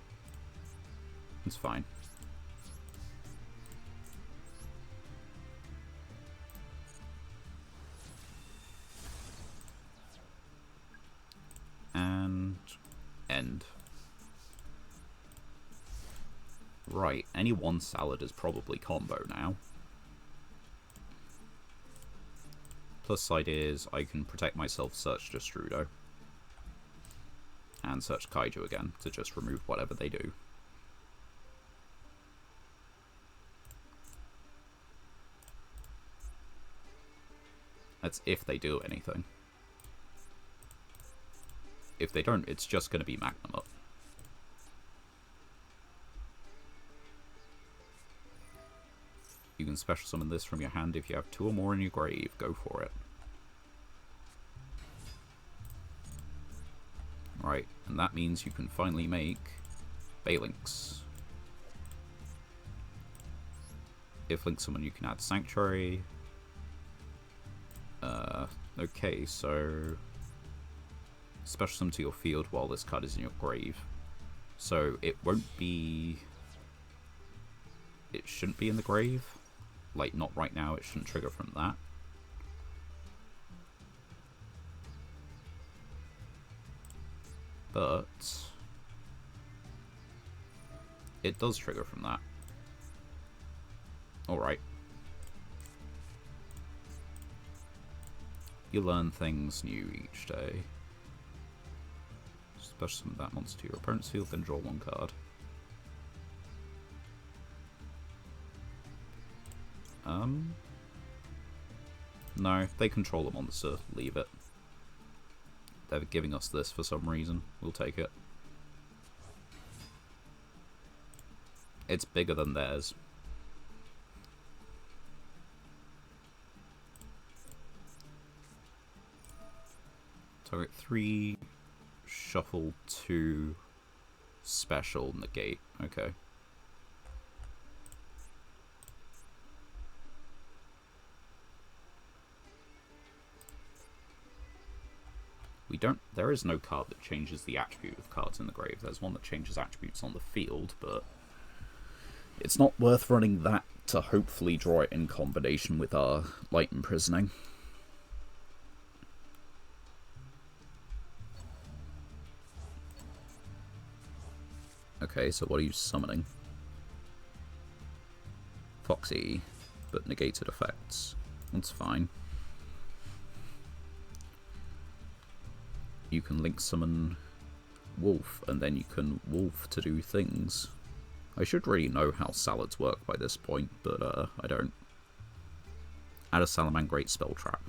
It's fine. And end. Right, any one salad is probably combo now. Plus side is I can protect myself, search Destrudo. And search Kaiju again to just remove whatever they do. That's if they do anything. If they don't, it's just going to be Magnum up. You can special summon this from your hand if you have 2 or more in your grave. Go for it. Right, and that means you can finally make Balinks. If link summon, you can add Sanctuary. Okay, so special summon to your field while this card is in your grave. So it won't be... It shouldn't be in the grave. Like, not right now, it shouldn't trigger from that. But it does trigger from that. Alright. You learn things new each day. Special summon that monster to your opponent's field, then draw 1 card. No, they control the monster. Leave it. They're giving us this for some reason. We'll take it. It's bigger than theirs. Target 3, shuffle 2, special, negate. Okay. We don't... There is no card that changes the attribute of cards in the grave. There's one that changes attributes on the field, but it's not worth running that to hopefully draw it in combination with our Light Imprisoning. Okay, so what are you summoning? Foxy, but negated effects. That's fine. You can link summon Wolf, and then you can Wolf to do things. I should really know how salads work by this point, but I don't. Add a Salamangreat spell trap.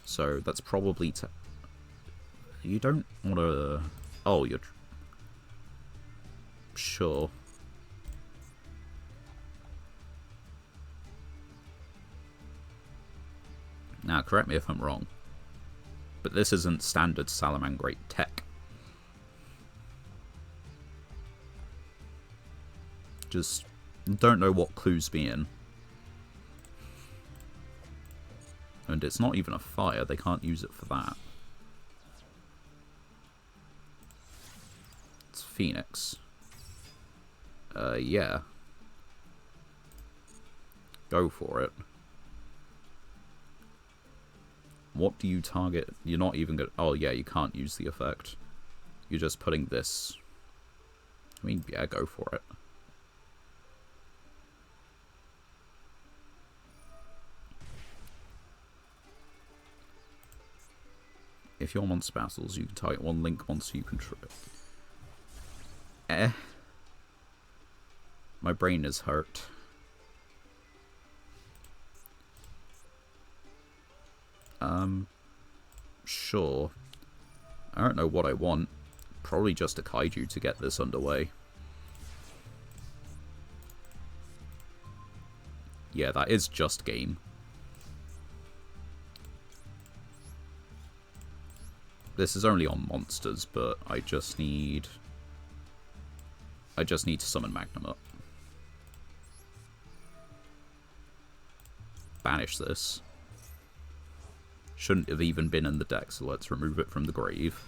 So that's probably to... You don't want to... Oh, you're... Sure. Now, correct me if I'm wrong, but this isn't standard Salamangreat tech. Just don't know what clues be in. And it's not even a fire, they can't use it for that. It's Phoenix. Yeah. Go for it. What do you target? You're not even gonna... Oh, yeah, you can't use the effect. You're just putting this... I mean, yeah, go for it. If your monster battles, you can target one link monster you control. My brain is hurt. Sure. I don't know what I want. Probably just a kaiju to get this underway. Yeah, that is just game. This is only on monsters, but I just need to summon Magnum up. Banish this. Shouldn't have even been in the deck, so let's remove it from the grave.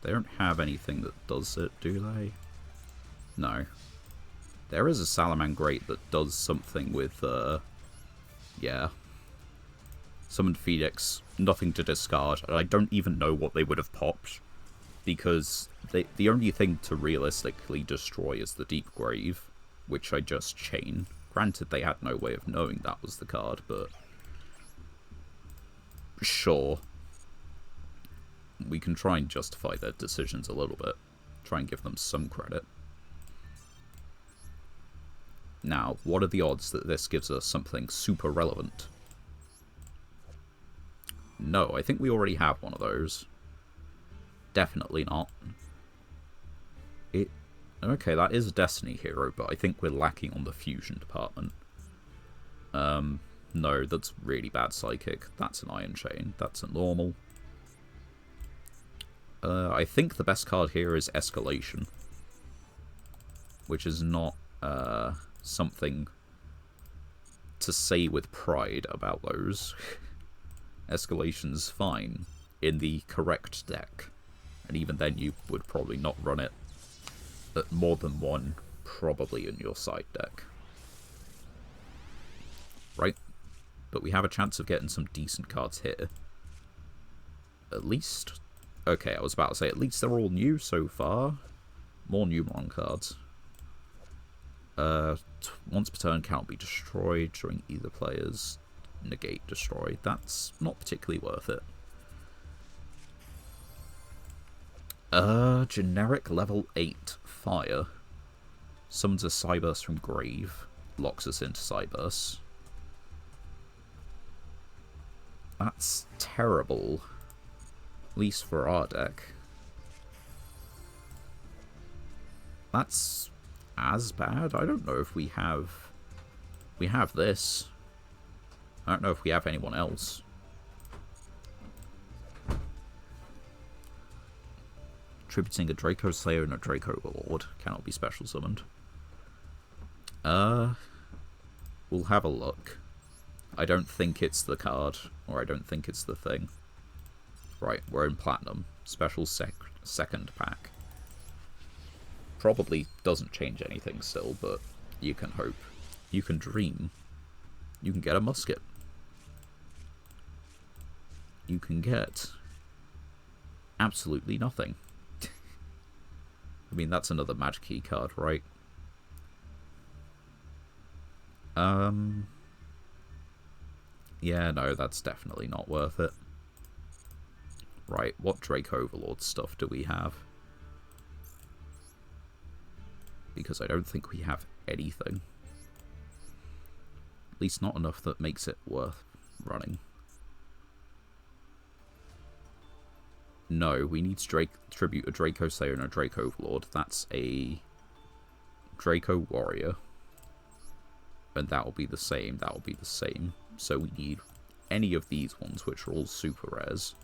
They don't have anything that does it, do they? No. There is a Salamangreat that does something with, yeah. Summoned Phoenix, nothing to discard, and I don't even know what they would have popped, because the only thing to realistically destroy is the Deep Grave, which I just chain. Granted, they had no way of knowing that was the card, but sure. We can try and justify their decisions a little bit. Try and give them some credit. Now, what are the odds that this gives us something super relevant? No, I think we already have one of those. Definitely not. Okay, that is a Destiny hero, but I think we're lacking on the fusion department. No, that's really bad Psychic. That's an Iron Chain. That's a normal. I think the best card here is Escalation, which is not something to say with pride about those. Escalation's fine in the correct deck, and even then you would probably not run it at more than one, probably in your side deck. Right? But we have a chance of getting some decent cards here. At least... Okay, I was about to say, at least they're all new so far. More Numeron cards. Once per turn cannot be destroyed during either player's negate destroy. That's not particularly worth it. Generic level 8 fire. Summons a Cyberse from grave. Locks us into Cyberse. That's terrible. At least for our deck. That's as bad? I don't know if we have... We have this. I don't know if we have anyone else. Tributing a Draco Slayer and a Draco Lord cannot be special summoned. We'll have a look. I don't think it's the card, or I don't think it's the thing. Right, we're in Platinum. Special second pack. Probably doesn't change anything still, but you can hope. You can dream. You can get a musket. You can get absolutely nothing. I mean, that's another Magic Key card, right? Yeah, no, that's definitely not worth it. Right, what Drake Overlord stuff do we have? Because I don't think we have anything. At least not enough that makes it worth running. No, we need to tribute a Draco Slayer and a Drake Overlord. That's a Draco Warrior. And that will be the same, that will be the same. So we need any of these ones, which are all super rares.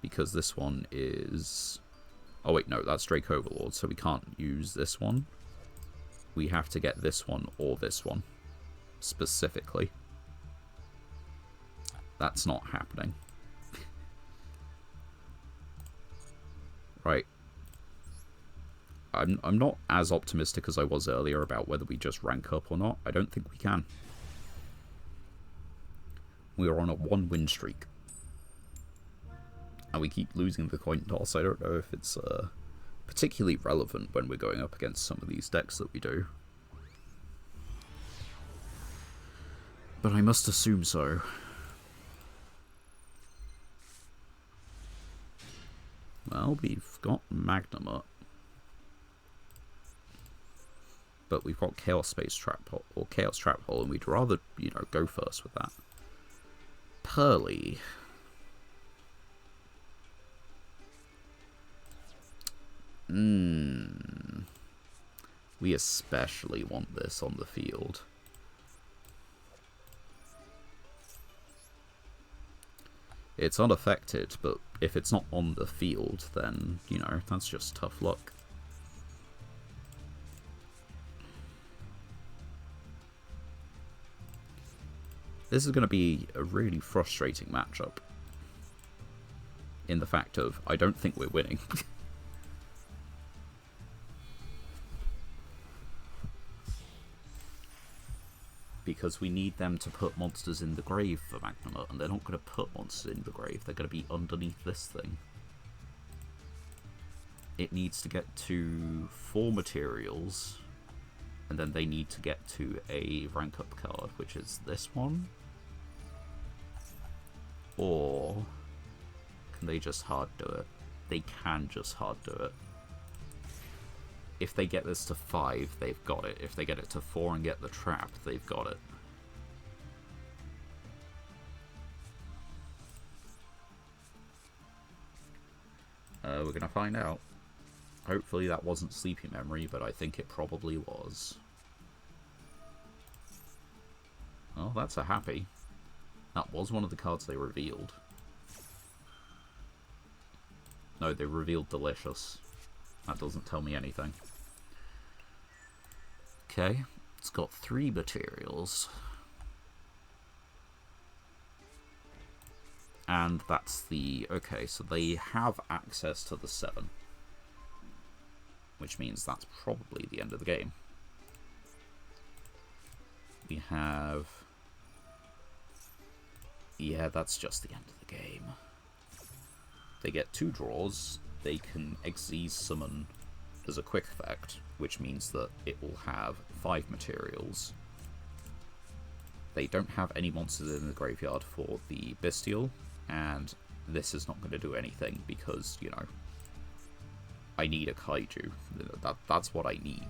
Because this one is... Oh wait, no, that's Drake Overlord, so we can't use this one. We have to get this one or this one. Specifically. That's not happening. Right. I'm not as optimistic as I was earlier about whether we just rank up or not. I don't think we can. We are on a 1-win streak. And we keep losing the coin toss. I don't know if it's particularly relevant when we're going up against some of these decks that we do. But I must assume so. Well, we've got Magnum up. But we've got Chaos Space Trap Hole, or Chaos Trap Hole, and we'd rather, you know, go first with that. Pearly. We especially want this on the field. It's unaffected, but if it's not on the field, then, you know, that's just tough luck. This is going to be a really frustrating matchup. In the fact of, I don't think we're winning. Because we need them to put monsters in the grave for Magnum, and they're not going to put monsters in the grave, they're going to be underneath this thing. It needs to get to 4 materials, and then they need to get to a rank up card, which is this one. Or can they just hard do it? They can just hard do it. If they get this to 5, they've got it. If they get it to 4 and get the trap, they've got it. We're gonna find out. Hopefully that wasn't Sleepy Memory, but I think it probably was. Oh, that's a happy. That was one of the cards they revealed. No, they revealed Delicious. That doesn't tell me anything. Okay, it's got 3 materials. And that's the... Okay, so they have access to the 7. Which means that's probably the end of the game. We have... Yeah, that's just the end of the game. They get 2 draws. They can Xyz summon as a quick effect, which means that it will have 5 materials. They don't have any monsters in the graveyard for the Bestial, and this is not going to do anything because, you know, I need a Kaiju. That's what I need.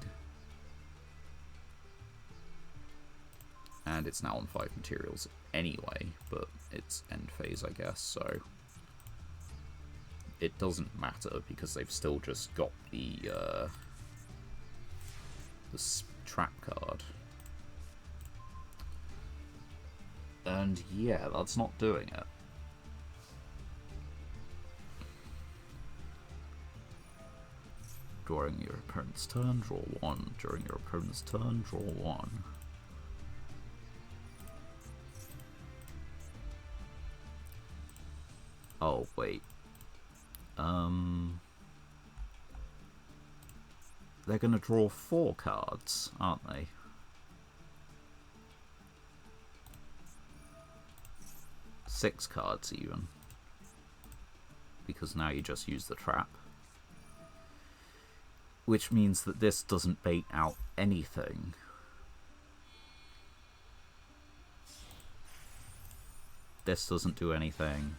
And it's now on 5 materials anyway, but it's end phase, I guess, so... It doesn't matter because they've still just got the trap card. And yeah, that's not doing it. During your opponent's turn, draw 1. During your opponent's turn, draw 1. Oh, wait. They're gonna draw 4 cards, aren't they? Six cards, even. Because now you just use the trap. Which means that this doesn't bait out anything. This doesn't do anything.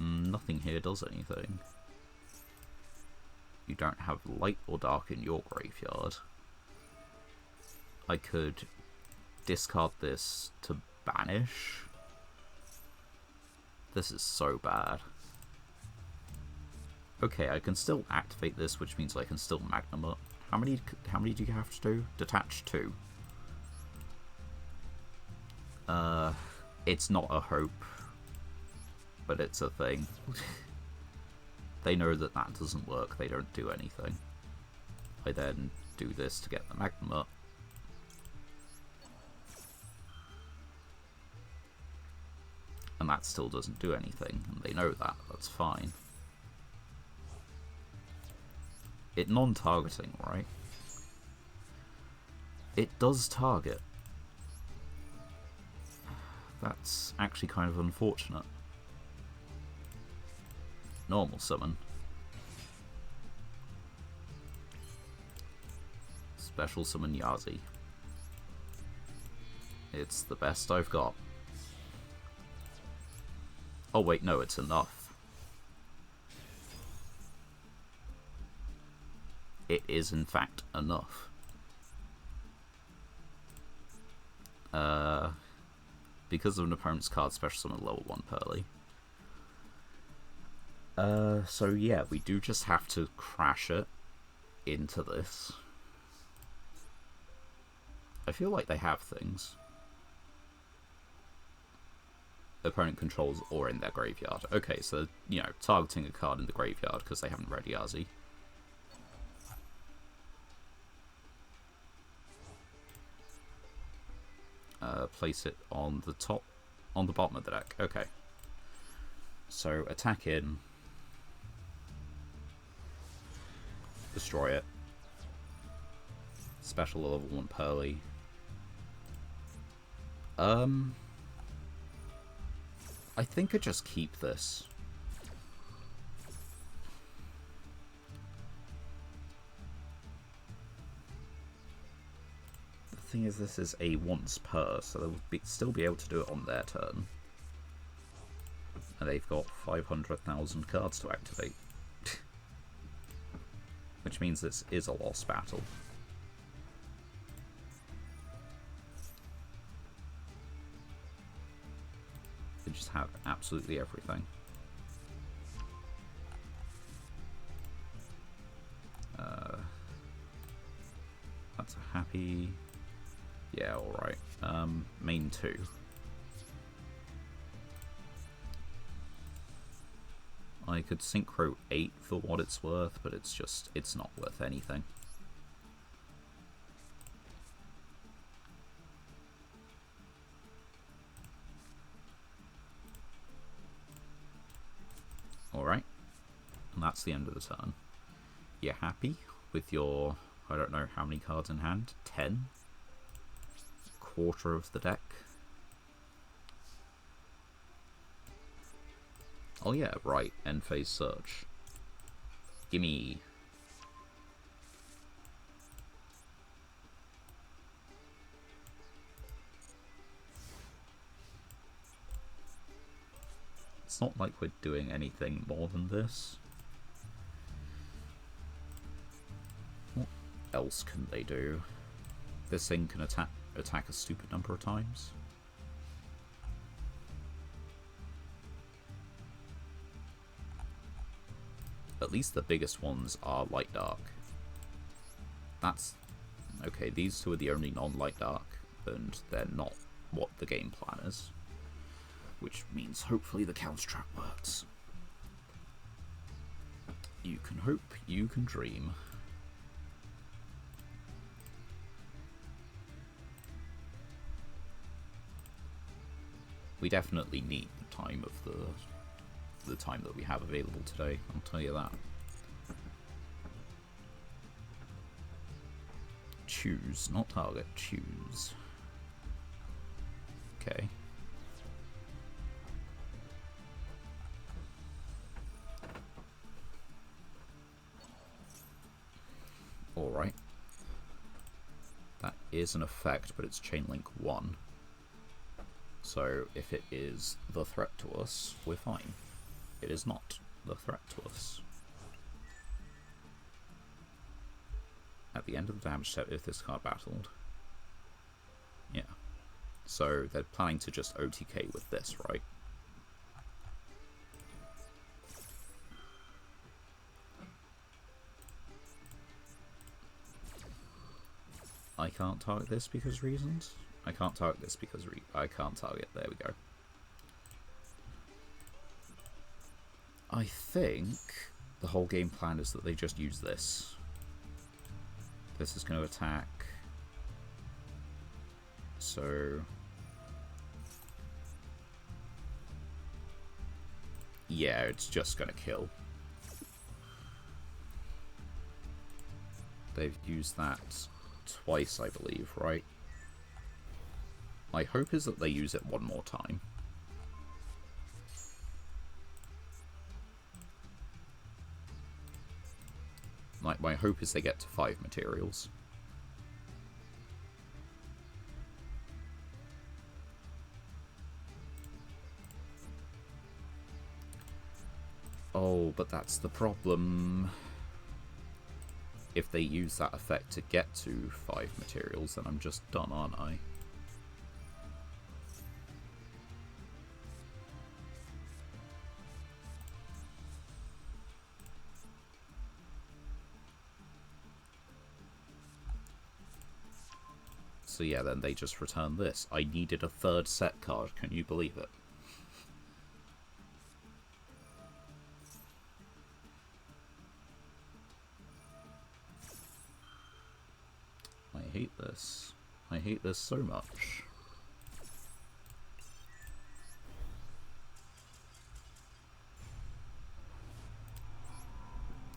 Nothing here does anything. You don't have light or dark in your graveyard. I could discard this to banish. This is so bad. Okay, I can still activate this, which means I can still Magnum up. How many do you have to do? Detach 2. It's not a hope, but it's a thing. They know that that doesn't work, they don't do anything. I then do this to get the Magnum up. And that still doesn't do anything, and they know that, that's fine. It non-targeting, right? It does target. That's actually kind of unfortunate. Normal summon. Special summon Yazi. It's the best I've got. Oh wait, no, it's enough. It is in fact enough. Because of an opponent's card special summon level 1 Pearly. So yeah, we do just have to crash it into this. I feel like they have things. Opponent controls or in their graveyard. Okay, so, you know, targeting a card in the graveyard because they haven't read Yazi. Place it on the top, on the bottom of the deck. Okay. So, attack in. Destroy it. Special level 1 Pearly. I think I just keep this. The thing is, this is a once per, so they'll still be able to do it on their turn. And they've got 500,000 cards to activate. Which means this is a lost battle. They just have absolutely everything. That's a happy... Yeah, alright. Main 2. I could synchro 8 for what it's worth, but it's not worth anything. Alright, and that's the end of the turn. You're happy with your, I don't know how many cards in hand, 10? Quarter of the deck. Oh yeah, right, end phase search. Gimme. It's not like we're doing anything more than this. What else can they do? This thing can attack a stupid number of times. At least the biggest ones are light dark. That's okay, these two are the only non-light dark, and they're not what the game plan is. Which means hopefully the counter trap works. You can hope, you can dream. We definitely need the time of the time that we have available today, I'll tell you that. Choose, not target, choose. Okay. Alright. That is an effect, but it's Chainlink 1. So if it is the threat to us, we're fine. It is not the threat to us. At the end of the damage step, if this card battled. Yeah. So they're planning to just OTK with this, right? I can't target this because reasons. I can't target this because I can't target. There we go. I think the whole game plan is that they just use this. This is going to attack. So yeah, it's just going to kill. They've used that twice, I believe, right? My hope is that they use it one more time. Like, my hope is they get to 5 materials. Oh, but that's the problem. If they use that effect to get to 5 materials, then I'm just done, aren't I? So yeah, then they just return this. I needed a 3rd set card, can you believe it? I hate this. I hate this so much.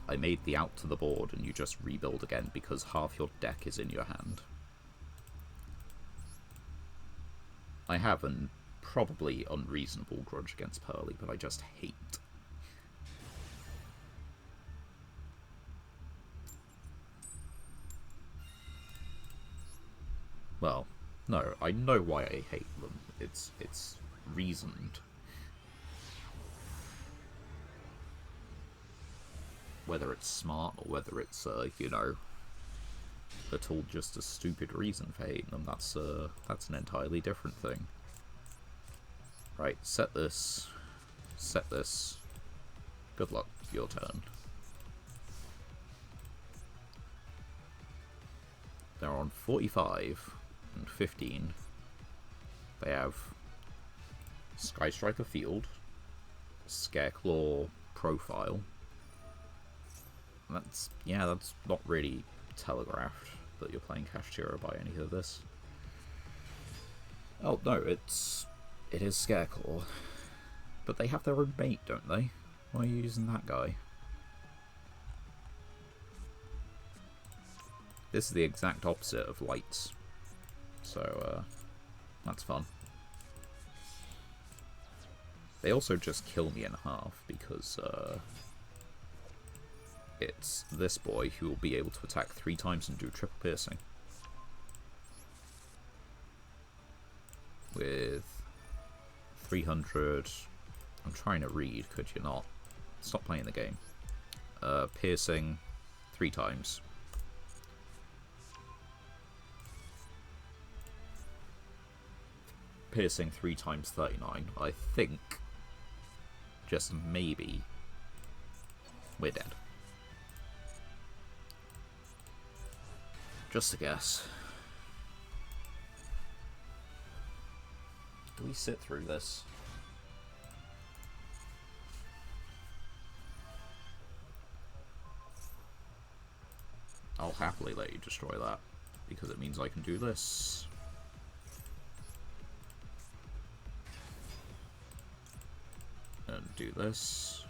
I made the out to the board and you just rebuild again because half your deck is in your hand. I have an probably unreasonable grudge against Pearly, but I just hate. Well, no, I know why I hate them. It's reasoned. Whether it's smart or whether it's, you know, at all just a stupid reason for hating them, that's an entirely different thing. Right, set this. Set this. Good luck, your turn. They're on 45 and 15. They have Sky Striker Field, Scareclaw Profile. That's not really telegraphed that you're playing Kashtira by any of this. Oh no, it is Scareclaw. But they have their own mate, don't they? Why are you using that guy? This is the exact opposite of Lights. So, that's fun. They also just kill me in half because, it's this boy who will be able to attack 3 times and do triple piercing. With 300... I'm trying to read, could you not? Stop playing the game. Piercing 3 times. Piercing 3 times 39. I think, just maybe, we're dead. Just a guess. Do we sit through this? I'll happily let you destroy that, because it means I can do this. And do this.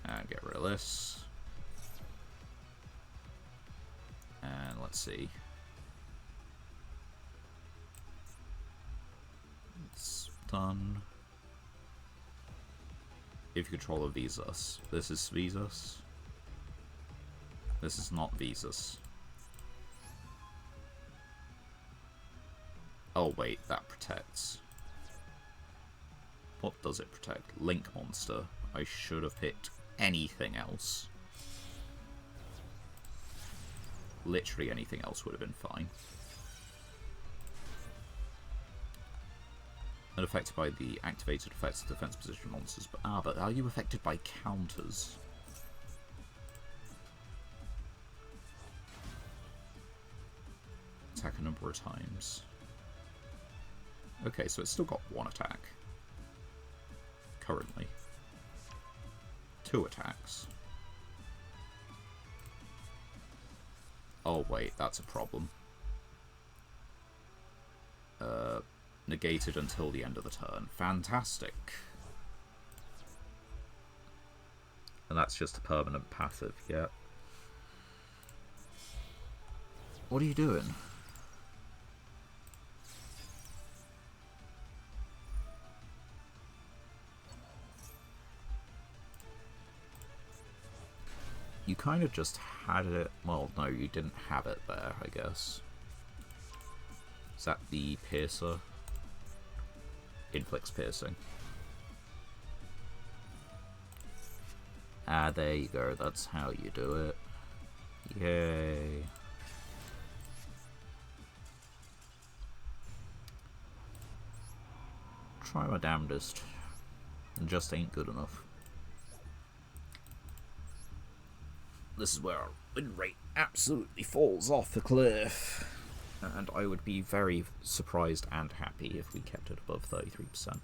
And get rid of this. And let's see. It's done. If you control a Visas. This is Visas. This is not Visas. Oh wait, that protects. What does it protect? Link Monster. I should have picked anything else. Literally anything else would have been fine. Unaffected by the activated effects of defense position monsters. But are you affected by counters? Attack a number of times. Okay, so it's still got 1 attack. Currently. 2 attacks. Oh wait, that's a problem. Negated until the end of the turn. Fantastic. And that's just a permanent passive, yeah. What are you doing? You kind of just had it... Well, no, you didn't have it there, I guess. Is that the Piercer? Inflicts piercing. Ah, there you go. That's how you do it. Yay. Try my damnedest. It just ain't good enough. This is where our win rate absolutely falls off the cliff. And I would be very surprised and happy if we kept it above 33%.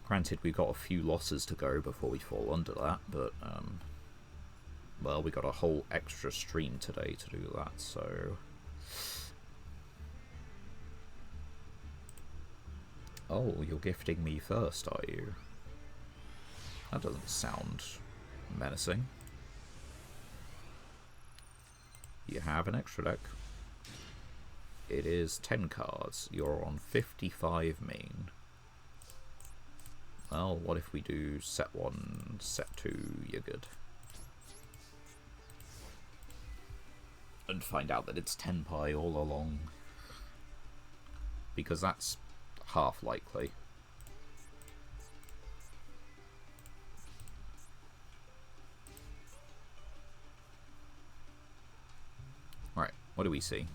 Granted, we've got a few losses to go before we fall under that, but, well, we got a whole extra stream today to do that, so... Oh, you're gifting me first, are you? That doesn't sound menacing. You have an extra deck. It is 10 cards. You're on 55 main. Well, what if we do set 1, set 2, you're good. And find out that it's 10 pi all along. Because that's half likely. Right, what do we see?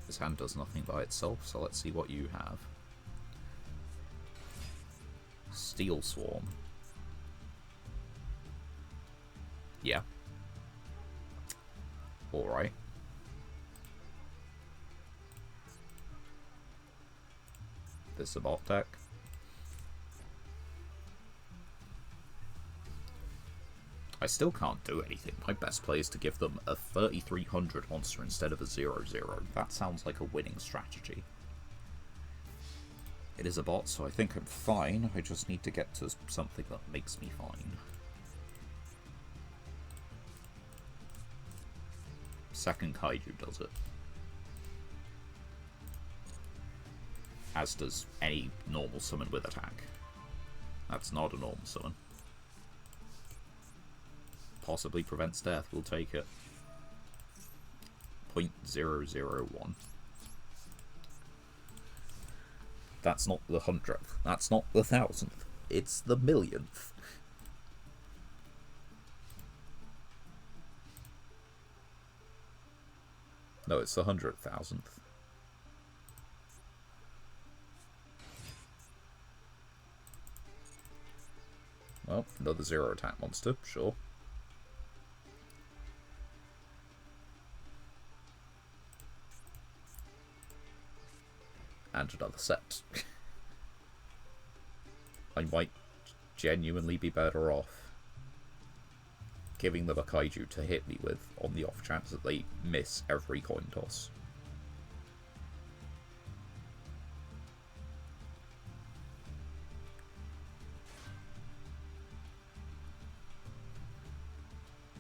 This hand does nothing by itself, so let's see what you have. Steel Swarm. Yeah. Alright. This is a bot deck. I still can't do anything. My best play is to give them a 3300 monster instead of a 0/0. That sounds like a winning strategy. It is a bot, so I think I'm fine. I just need to get to something that makes me fine. Second Kaiju does it. As does any normal summon with attack. That's not a normal summon. Possibly prevents death, we'll take it. 0.001. That's not the 100th. That's not the 1000th. It's the 1,000,000th. No, it's the 100,000th. Well, another 0 attack monster, sure. And another set. I might genuinely be better off giving them a kaiju to hit me with on the off chance that they miss every coin toss.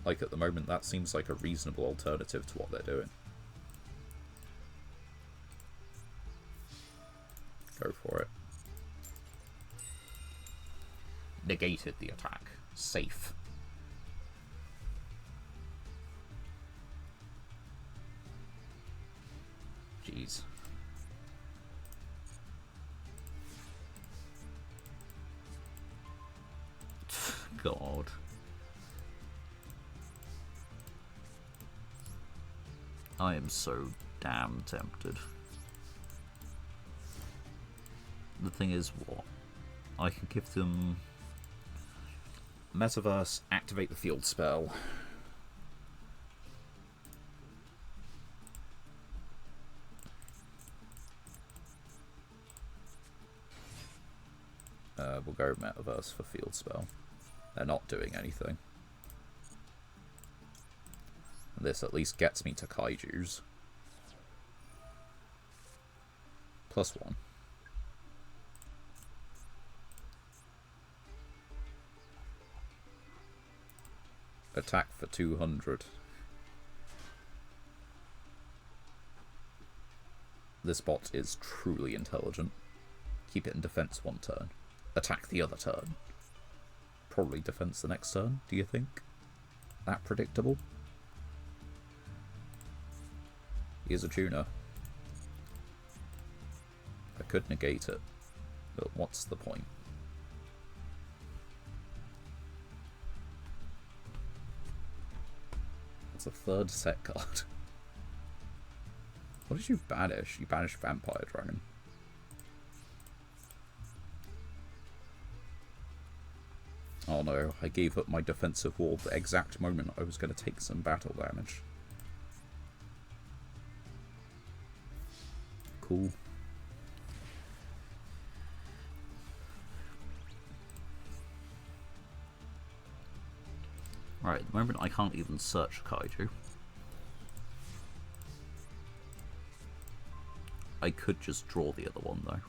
Like, at the moment, that seems like a reasonable alternative to what they're doing. Go for it. Negated the attack. Safe. Jeez. God. I am so damn tempted. The thing is, what? I can give them Metaverse, activate the field spell. We'll go Metaverse for field spell. They're not doing anything. This at least gets me to kaijus. +1. Attack for 200. This bot is truly intelligent. Keep it in defense 1 turn. Attack the other turn. Probably defense the next turn, do you think? That predictable? Here's a tuner. could negate it, but what's the point? It's a third set card. What did you banish? You banished Vampire Dragon. Oh no, I gave up my defensive wall the exact moment I was going to take some battle damage. Cool. Right, at the moment I can't even search Kaiju. I could just draw the other one though.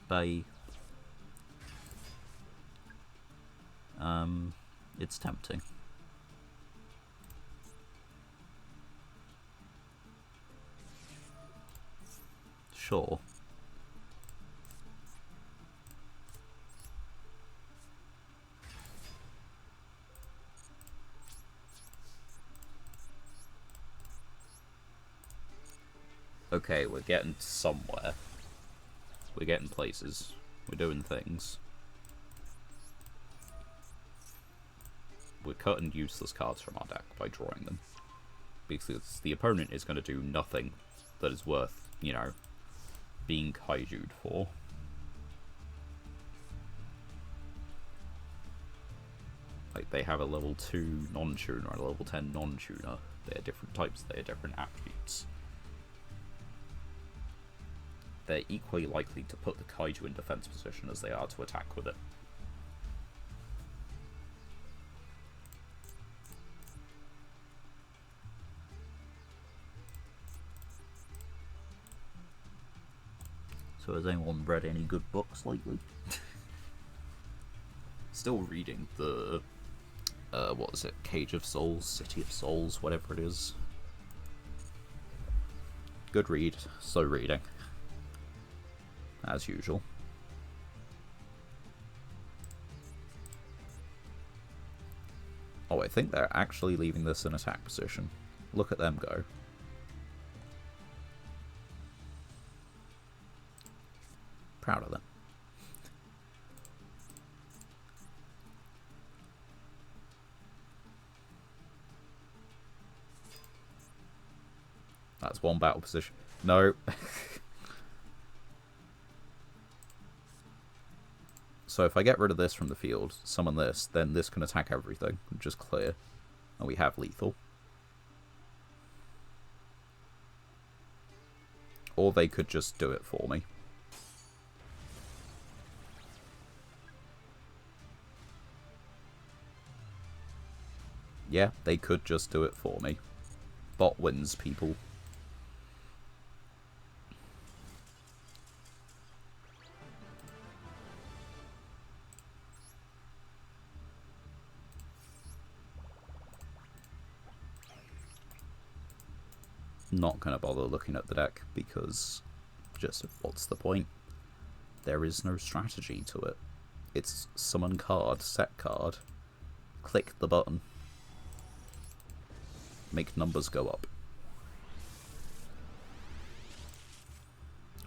Bay. It's tempting. Sure. Okay, we're getting somewhere. We're getting places. We're doing things. We're cutting useless cards from our deck by drawing them. Because the opponent is going to do nothing that is worth, you know, being kaiju'd for. Like, they have a level 2 non-tuner and a level 10 non-tuner. They're different types, they're different attributes. They're equally likely to put the kaiju in defense position as they are to attack with it. So has anyone read any good books lately? Still reading the, what is it, Cage of Souls, City of Souls, whatever it is. Good read, slow reading. As usual. Oh, I think they're actually leaving this in attack position. Look at them go. Proud of them. That's one battle position. No. So if I get rid of this from the field, summon this, then this can attack everything, just clear. And we have lethal. Or they could just do it for me. Yeah, they could just do it for me. Bot wins, people. Not gonna bother looking at the deck because just what's the point? There is no strategy to it. It's summon card, set card, click the button, make numbers go up.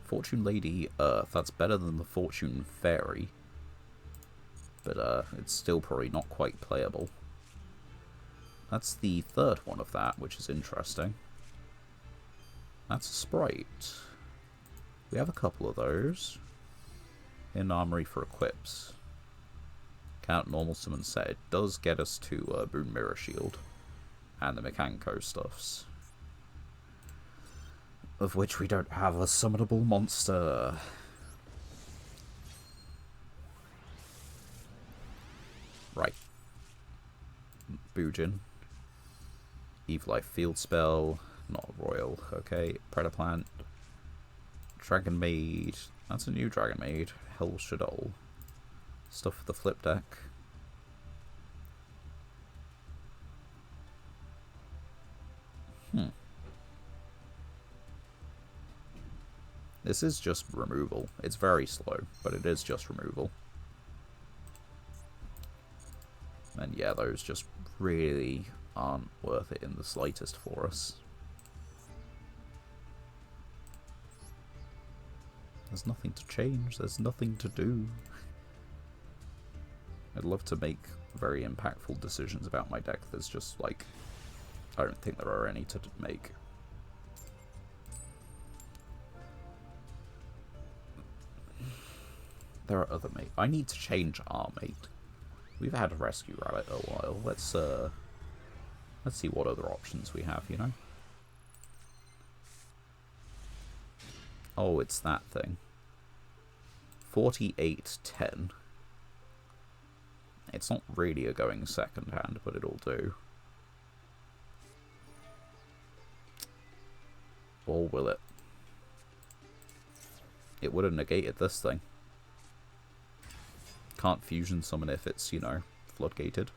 Fortune Lady Earth, that's better than the Fortune Fairy, but it's still probably not quite playable. That's the third one of that, which is interesting. That's a Sprite. We have a couple of those. In Armory for equips. Count normal summon set. It does get us to Boon Mirror Shield. And the Mekanko stuffs. Of which we don't have a summonable monster. Right. Boojin. Eve Life Field Spell. Not Royal. Okay. Predaplant. Dragon Maid. That's a new Dragon Maid. Hell Shadow. Stuff for the flip deck. This is just removal. It's very slow, but it is just removal. And yeah, those just really aren't worth it in the slightest for us. There's nothing to change, there's nothing to do. I'd love to make very impactful decisions about my deck. There's just, like, I don't think there are any to make. There are other mate. I need to change our mate. We've had a rescue rabbit a while. Let's see what other options we have, you know? Oh, it's that thing. 48-10. It's not really a going second hand, but it'll do. Or will it? It would have negated this thing. Can't fusion summon if it's, you know, floodgated.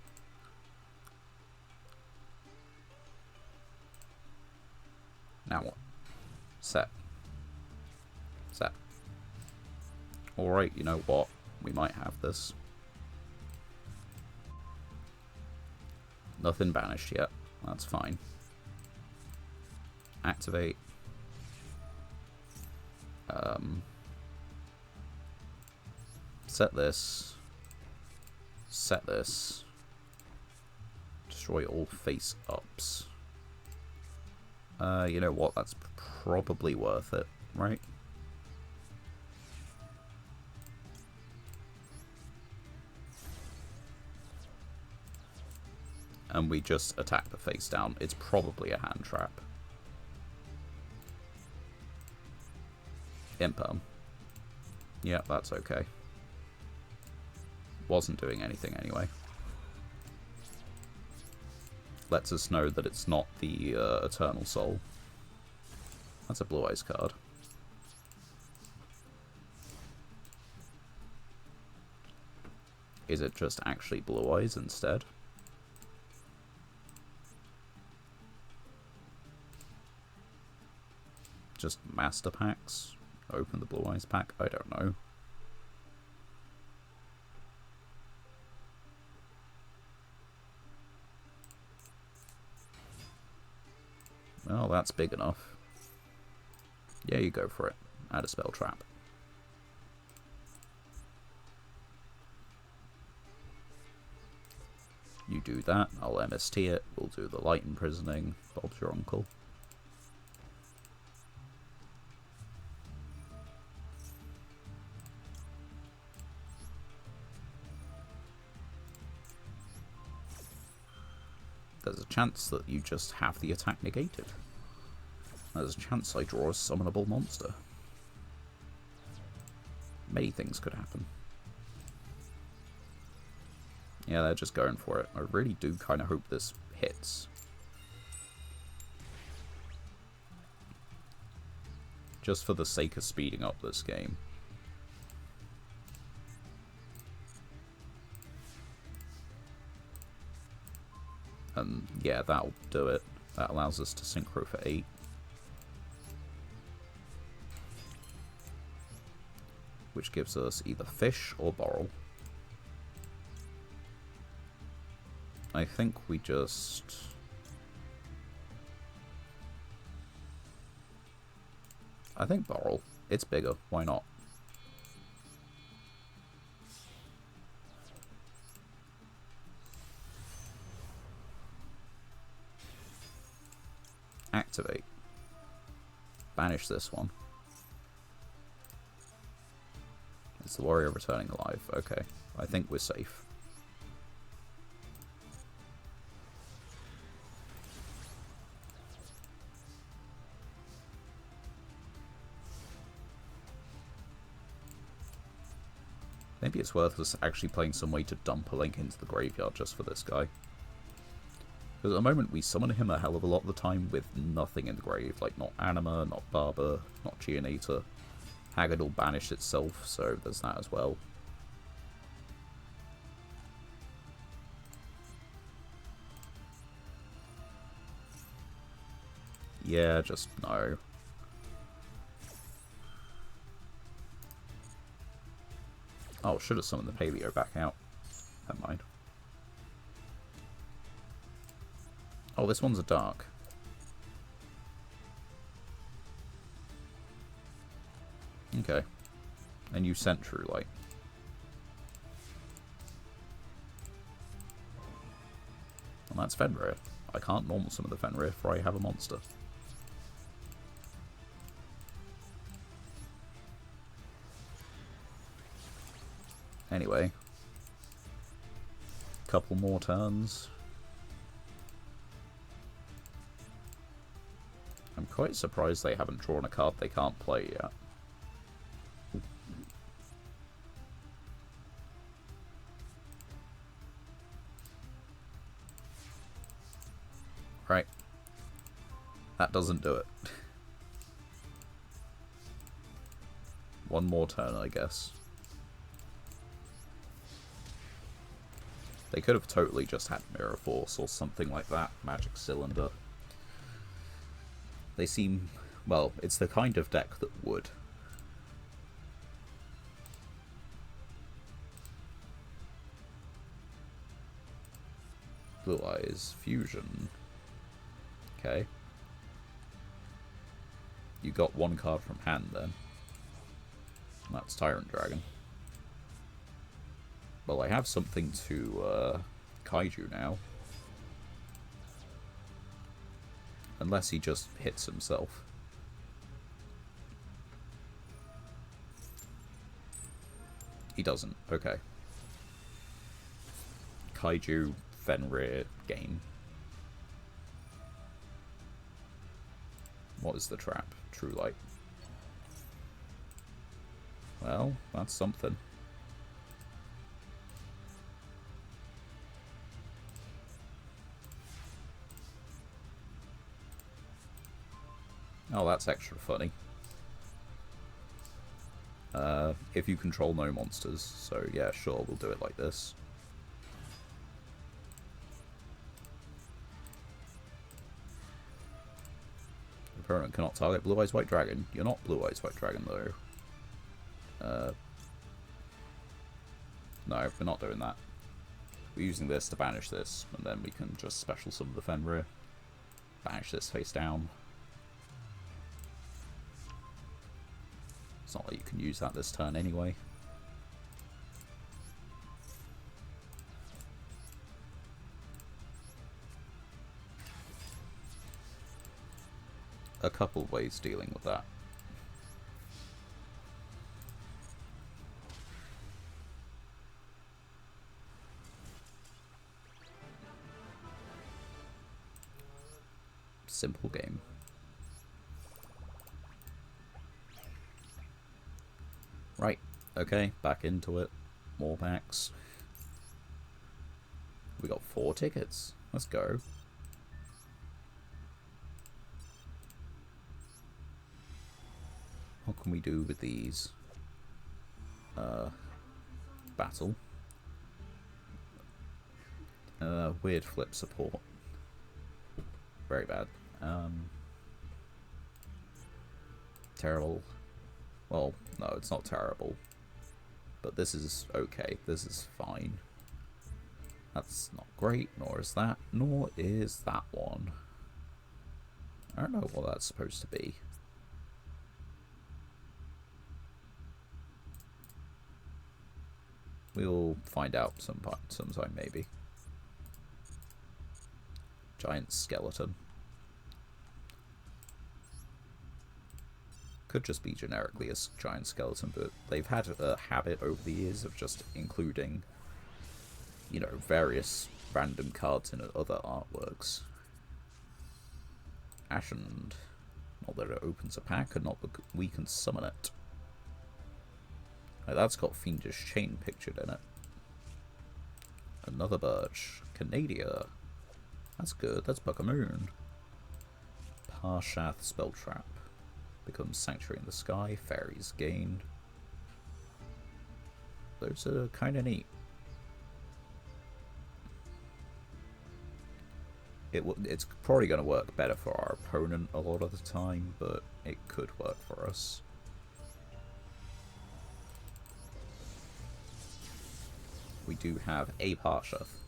Now what? Set. Set. Alright, you know what? We might have this. Nothing banished yet. That's fine. Activate. Set this. Set this. Destroy all face-ups. You know what? That's probably worth it, right? And we just attack the face down. It's probably a hand trap. Imperm. Yeah, that's okay. Wasn't doing anything anyway. Lets us know that it's not the Eternal Soul. That's a Blue Eyes card. Is it just actually Blue Eyes instead? Just Master Packs? Open the Blue Eyes pack? I don't know. Well, that's big enough. Yeah, you go for it. Add a spell trap. You do that, I'll MST it, we'll do the light imprisoning, Bob's your uncle. There's a chance that you just have the attack negated. There's a chance I draw a summonable monster. Many things could happen. Yeah, they're just going for it. I really do kind of hope this hits. Just for the sake of speeding up this game. And yeah, that'll do it. That allows us to synchro for 8. Which gives us either fish or Borrel. I think we just... I think Borrel. It's bigger. Why not? Activate. Banish this one. It's the warrior returning alive. Okay. I think we're safe. Maybe it's worth us actually playing some way to dump a link into the graveyard just for this guy. Because at the moment we summon him a hell of a lot of the time with nothing in the grave. Like, not Anima, not Barber, not Geonator. Haggard will banish itself, so there's that as well. Yeah, just no. Oh, should have summoned the Paleo back out. Never mind. Oh, this one's a dark. Okay. And you sent True Light. And that's Fenrir. I can't normal summon the Fenrir for I have a monster. Anyway. Couple more turns. I'm quite surprised they haven't drawn a card they can't play yet. Right. That doesn't do it. One more turn, I guess. They could have totally just had Mirror Force or something like that. Magic Cylinder. They seem... well, it's the kind of deck that would. Blue Eyes. Fusion. Okay. You got one card from hand then. And that's Tyrant Dragon. Well, I have something to Kaiju now. Unless he just hits himself. He doesn't. Okay. Kaiju, Fenrir, game. What is the trap? True Light. Well, that's something. Oh, that's extra funny. If you control no monsters, so yeah, sure, we'll do it like this. The opponent cannot target Blue Eyes White Dragon. You're not Blue Eyes White Dragon, though. No, we're not doing that. We're using this to banish this, and then we can just special summon the Fenrir. Banish this face down. It's not like you can use that this turn anyway. A couple ways dealing with that. Simple game. Right, okay, back into it. More packs. We got 4 tickets. Let's go. What can we do with these? Battle. Weird flip support. Very bad. Terrible. Well, no, it's not terrible. But this is okay. This is fine. That's not great, nor is that. Nor is that one. I don't know what that's supposed to be. We'll find out sometime, maybe. Giant skeleton. Could just be generically a giant skeleton, but they've had a habit over the years of just including, you know, various random cards in other artworks. Ashen. Not that it opens a pack, and not that we can summon it. Like, that's got Fiendish Chain pictured in it. Another Birch. Canadia. That's good, that's Buckamoon. Parshath Spelltrap. Becomes Sanctuary in the Sky. Fairies gained. Those are kind of neat. It's probably going to work better for our opponent a lot of the time, but it could work for us. We do have a Parshath.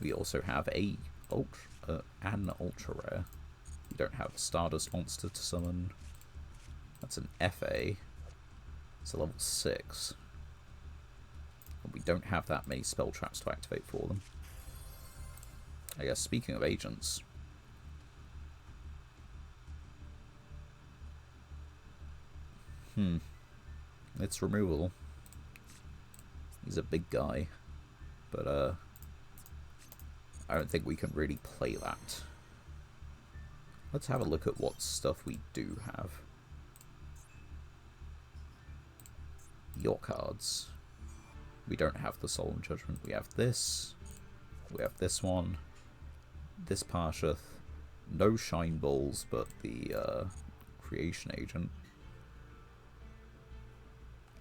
We also have an ultra rare. We don't have a Stardust monster to summon. That's an FA. It's a level 6. And we don't have that many spell traps to activate for them. I guess speaking of agents... It's removable. He's a big guy. But, I don't think we can really play that. Let's have a look at what stuff we do have. Your cards. We don't have the Solemn Judgment. We have this. We have this one. This Parsheth. No Shine Balls, but the Creation Agent.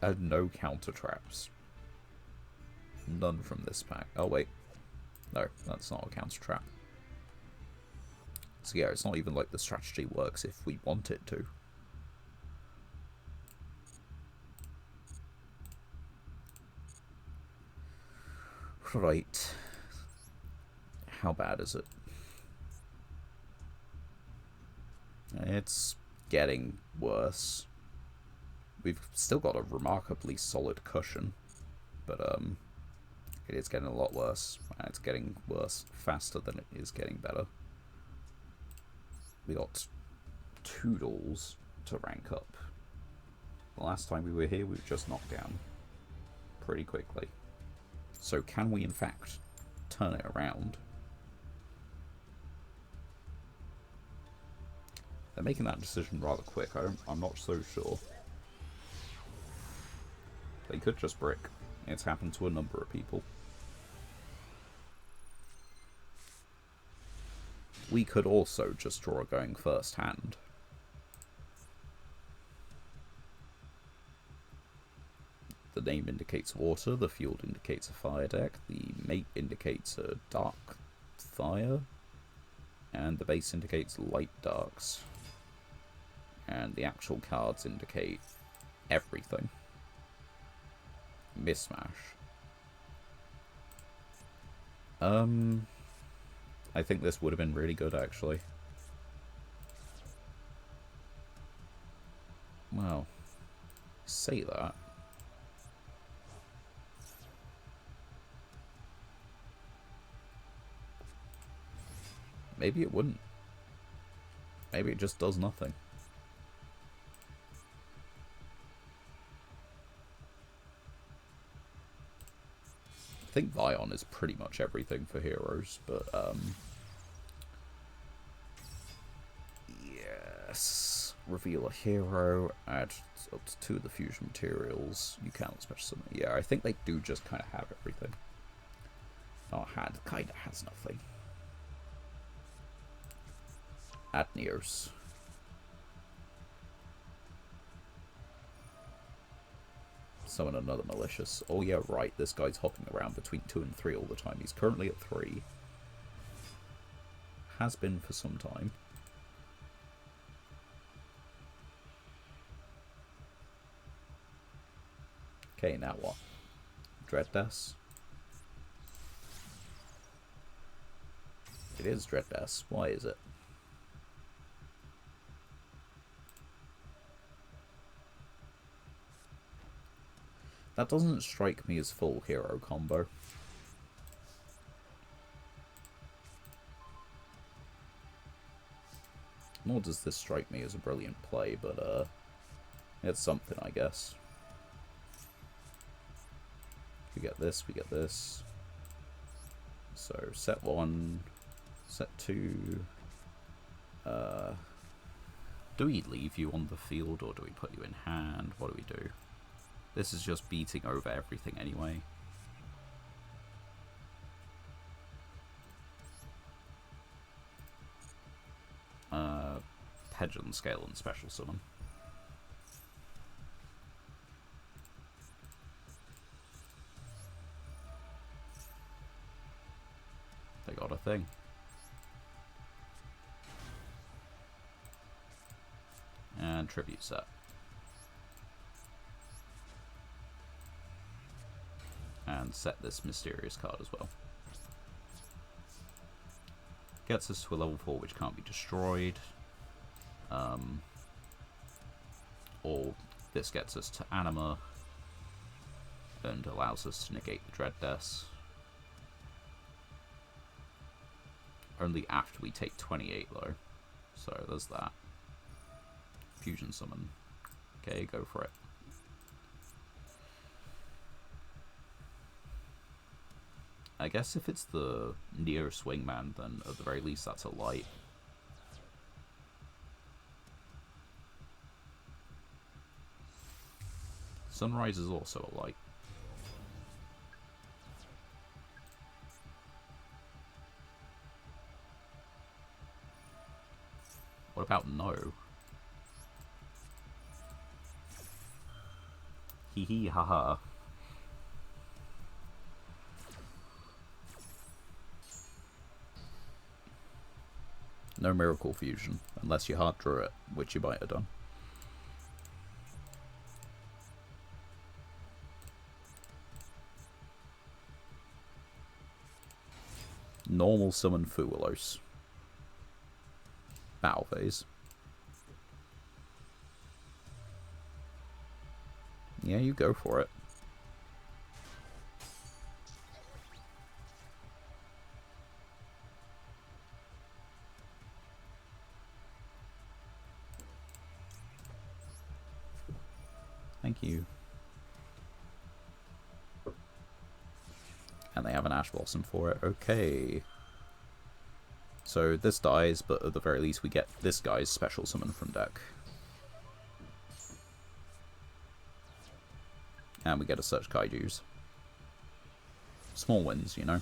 And no Counter Traps. None from this pack. Oh, wait. No, that's not a Counter Trap. So yeah, it's not even like the strategy works if we want it to. Right. How bad is it? It's getting worse. We've still got a remarkably solid cushion, but it is getting a lot worse, and it's getting worse faster than it is getting better. We got 2 duels to rank up. The last time we were here, we were just knocked down pretty quickly. So can we, in fact, turn it around? They're making that decision rather quick. I'm not so sure. They could just brick. It's happened to a number of people. We could also just draw going first hand. The name indicates water, the field indicates a fire deck, the mate indicates a dark fire, and the base indicates light darks. And the actual cards indicate everything. Mismatch. I think this would have been really good, actually. Well, say that. Maybe it wouldn't. Maybe it just does nothing. I think Vion is pretty much everything for heroes, but yes. Reveal a hero, add up to 2 of the fusion materials. You can't special summon. Yeah, I think they do just kind of have everything. Our hand kind of has nothing. Add Neos. Summon another Malicious. Oh yeah, right, this guy's hopping around between 2 and 3 all the time. He's currently at 3. Has been for some time. Okay, now what? Dreaddas? It is Dreaddas. Why is it? That doesn't strike me as full hero combo. Nor does this strike me as a brilliant play, but it's something, I guess. We get this, we get this. So set 1, set 2. Do we leave you on the field or do we put you in hand? What do we do? This is just beating over everything anyway. Pedron Scale and Special Summon. They got a thing. And Tribute Set. And set this mysterious card as well. gets us to a level 4 which can't be destroyed. Or this gets us to Anima and allows us to negate the Dread Deaths. Only after we take 28 though. So there's that. Fusion Summon. Okay, go for it. I guess if it's the Neo Swingman, then at the very least that's a light. Sunrise is also a light. What about no? Hee hee haha. No Miracle Fusion, unless you hard drew it, which you might have done. Normal summon Fuelos. Battle phase. Yeah, you go for it. Thank you. And they have an Ash Blossom for it. Okay. So this dies, but at the very least we get this guy's special summon from deck. And we get a Search Kaiju's. Small wins, you know.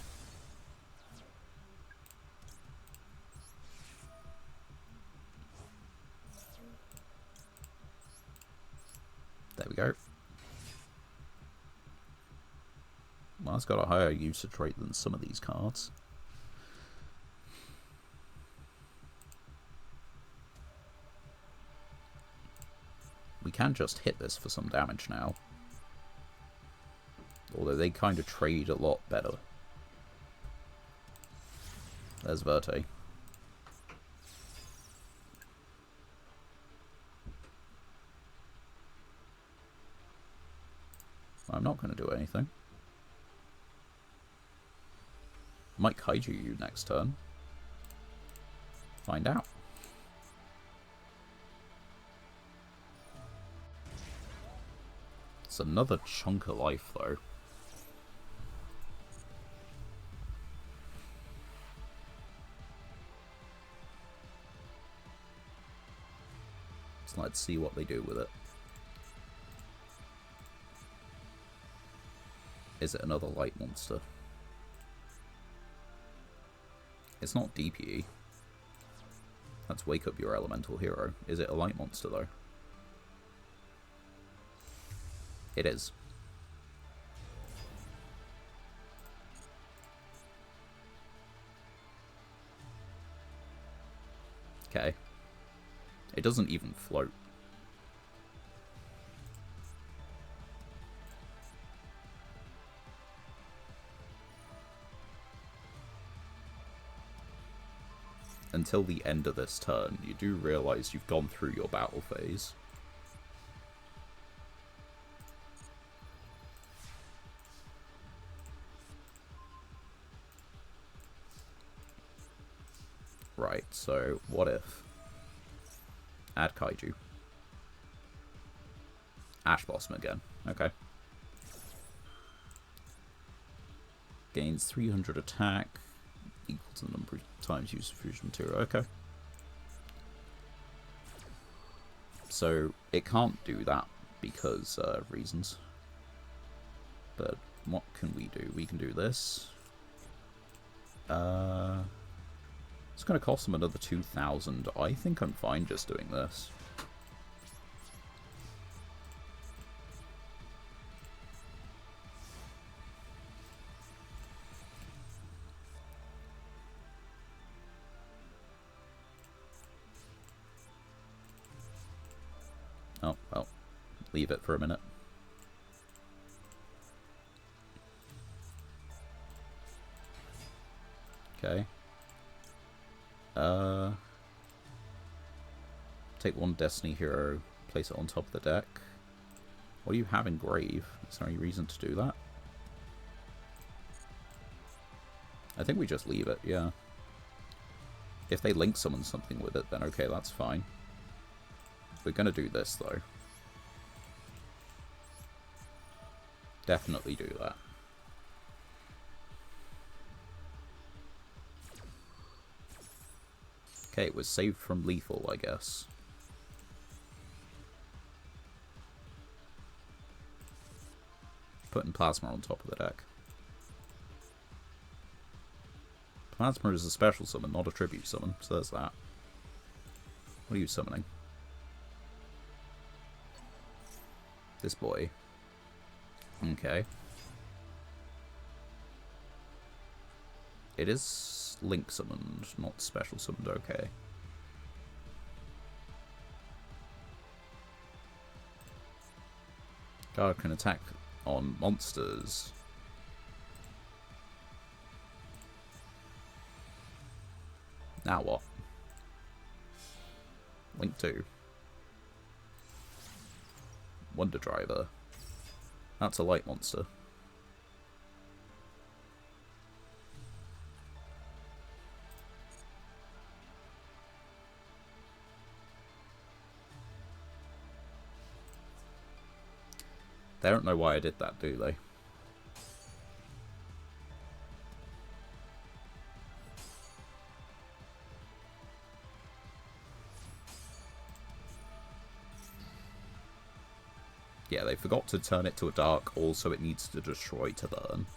There we go. Well, it's got a higher usage rate than some of these cards. We can just hit this for some damage now. Although they kind of trade a lot better. There's Verte. I'm not going to do anything. Might Kaiju you next turn. Find out. It's another chunk of life, though. So let's see what they do with it. Is it another light monster? It's not DPE. Let's wake up your elemental hero. Is it a light monster, though? It is. Okay. It doesn't even float. Until the end of this turn, you do realise you've gone through your battle phase. Right, so what if... Add Kaiju. Ash Blossom again. Okay. Gains 300 attack. Equal to the number of times used fusion material. Okay. So it can't do that because reasons. But what can we do? We can do this. It's going to cost them another 2,000. I think I'm fine just doing this. Oh, well, leave it for a minute. Okay. Take one Destiny hero, place it on top of the deck. What do you have in Grave? Is there any reason to do that? I think we just leave it, yeah. If they link summon something with it, then okay, that's fine. We're gonna do this, though. Definitely do that. Okay, it was saved from lethal, I guess. Putting Plasma on top of the deck. Plasma is a special summon, not a tribute summon, so there's that. What are you summoning? This boy. Okay. It is link summoned, not special summoned, okay. Guard can attack on monsters. Now what? Link 2. Wonder Driver. That's a light monster. They don't know why I did that, do they? Yeah, they forgot to turn it to a dark, also it needs to destroy to learn.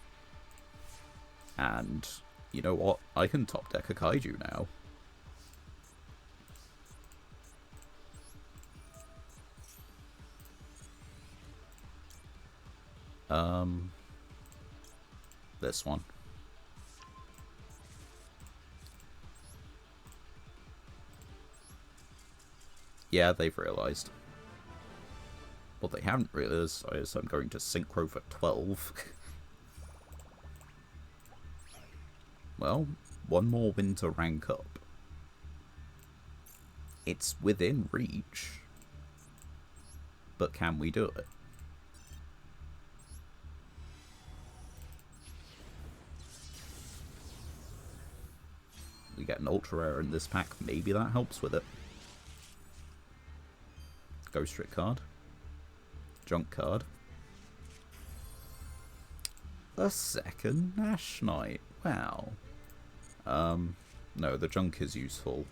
And, you know what? I can top deck a Kaiju now. This one. Yeah, they've realised. What they haven't realised is I'm going to Synchro for 12. Well, one more win to rank up. It's within reach. But can we do it? We get an ultra rare in this pack, maybe that helps with it. Ghost Trick card. Junk card. A second Nash Knight. Wow. No, the junk is useful.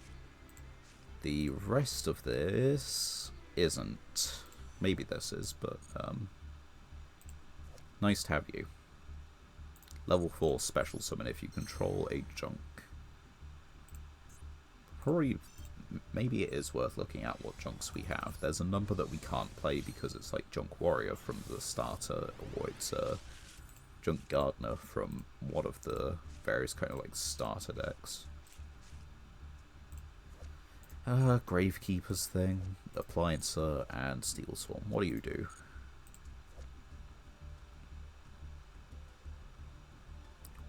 The rest of this isn't. Maybe this is, but nice to have you. Level 4 special summon if you control a junk. Probably, maybe it is worth looking at what junks we have. There's a number that we can't play because it's like Junk Warrior from the starter, or it's Junk Gardener from one of the various kind of like starter decks. Gravekeeper's thing, Appliancer, and Steel Swarm. What do you do?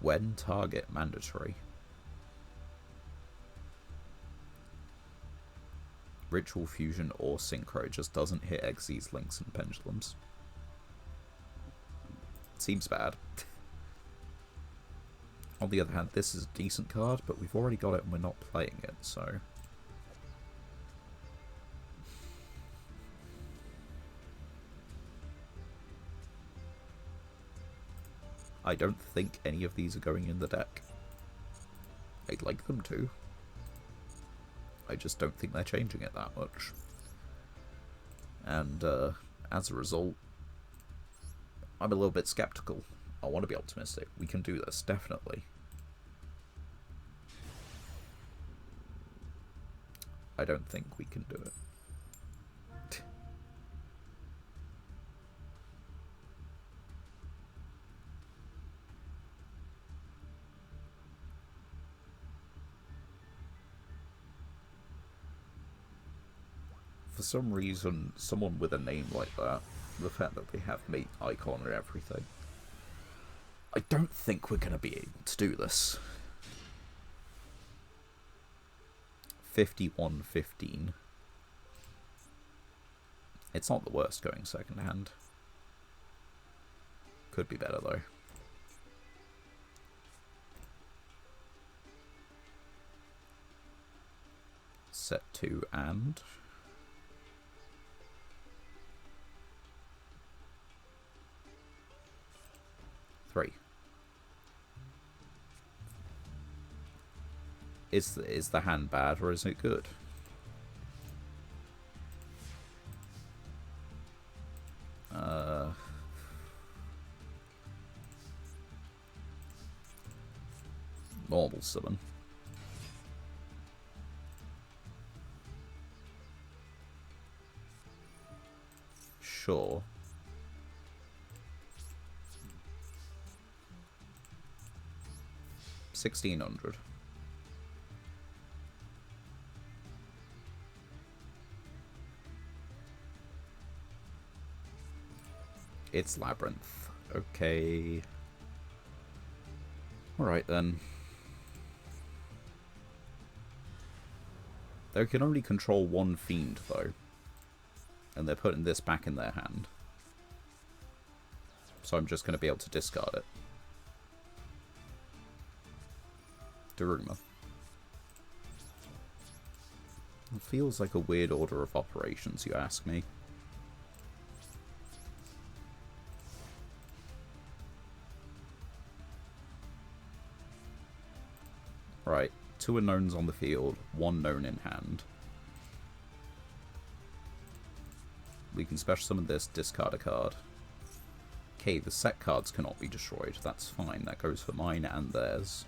When target mandatory. Ritual Fusion or Synchro just doesn't hit Xyz, Links, and Pendulums. Seems bad. On the other hand, this is a decent card, but we've already got it and we're not playing it, so... I don't think any of these are going in the deck. I'd like them to. I just don't think they're changing it that much. And as a result, I'm a little bit skeptical. I want to be optimistic. We can do this, definitely. I don't think we can do it. For some reason, someone with a name like that, the fact that they have mate icon and everything, I don't think we're going to be able to do this. 51-15. It's not the worst going second hand. Could be better, though. Set 2 and... 3. Is the hand bad or is it good? Normal summon. Sure. $1,600. It's Labyrinth. Okay. Alright then. They can only control one fiend, though. And they're putting this back in their hand. So I'm just going to be able to discard it. Daruma. It feels like a weird order of operations, you ask me. Right, 2 unknowns on the field, 1 known in hand. We can special summon this, discard a card. Okay, the set cards cannot be destroyed. That's fine. That goes for mine and theirs.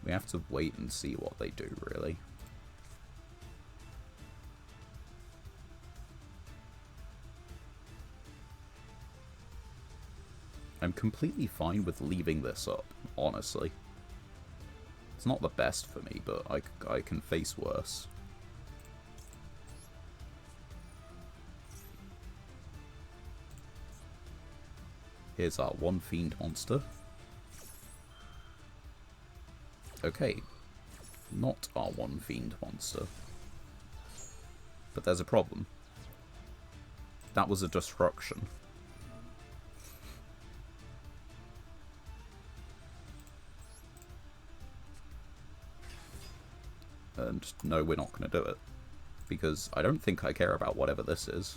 We have to wait and see what they do, really. I'm completely fine with leaving this up, honestly. It's not the best for me, but I can face worse. Here's our 1 fiend monster. Okay, not our 1 fiend monster. But there's a problem. That was a destruction. And no, we're not going to do it. Because I don't think I care about whatever this is.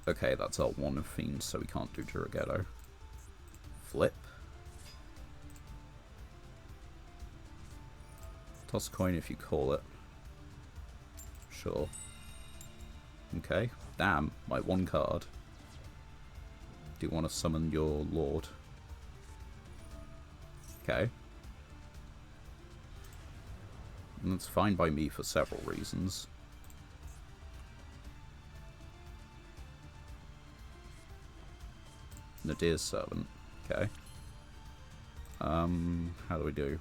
Okay, that's our 1 fiend, so we can't do Jurighetto. Flip. Toss a coin if you call it. Sure. Okay. Damn, my 1 card. Do you want to summon your lord? Okay. And that's fine by me for several reasons. Nadir's Servant. Okay. How do we do?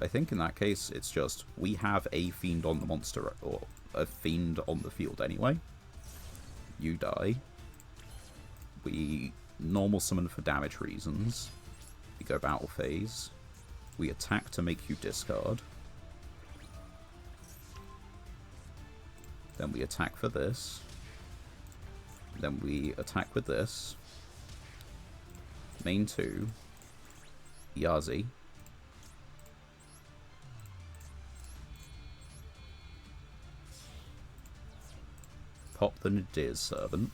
I think in that case, it's just, we have a fiend on the monster, or a fiend on the field anyway. You die. We normal summon for damage reasons. We go battle phase. We attack to make you discard. Then we attack for this. Then we attack with this. Main 2. Yazi. Pop the Nadir's Servant.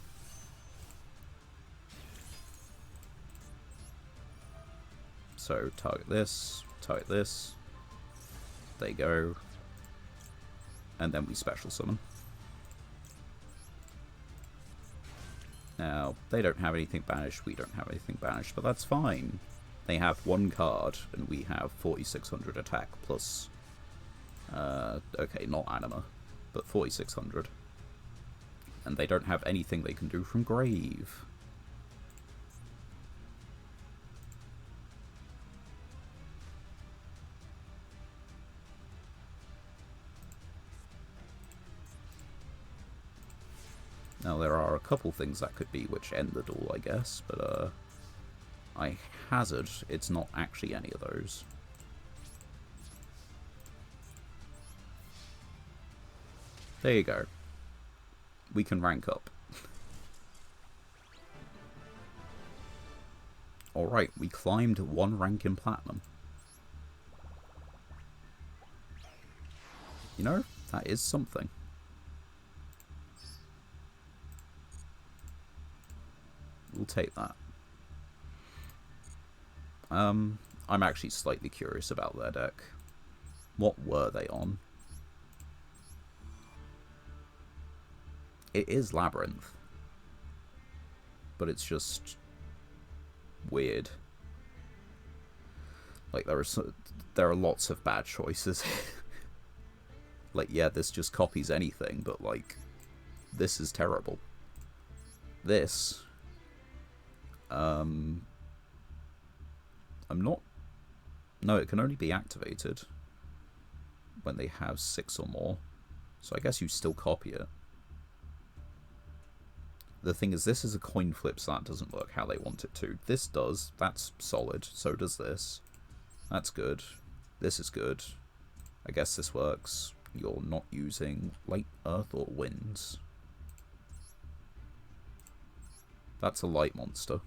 So target this, they go, and then we special summon. Now, they don't have anything banished, we don't have anything banished, but that's fine. They have 1 card, and we have 4,600 attack plus, okay, not Anima, but 4,600. And they don't have anything they can do from Grave. Now, there are a couple things that could be which end the duel, I guess, but I hazard it's not actually any of those. There you go. We can rank up. Alright, we climbed 1 rank in Platinum. You know, that is something. We'll take that. I'm actually slightly curious about their deck. What were they on? It is Labyrinth. But it's just weird. Like, there are lots of bad choices. Like, yeah, this just copies anything, but, like, this is terrible. This, I'm not... No, it can only be activated when they have 6 or more. So I guess you still copy it. The thing is, this is a coin flip, so that doesn't work how they want it to. This does. That's solid. So does this. That's good. This is good. I guess this works. You're not using light, earth, or winds. That's a light monster.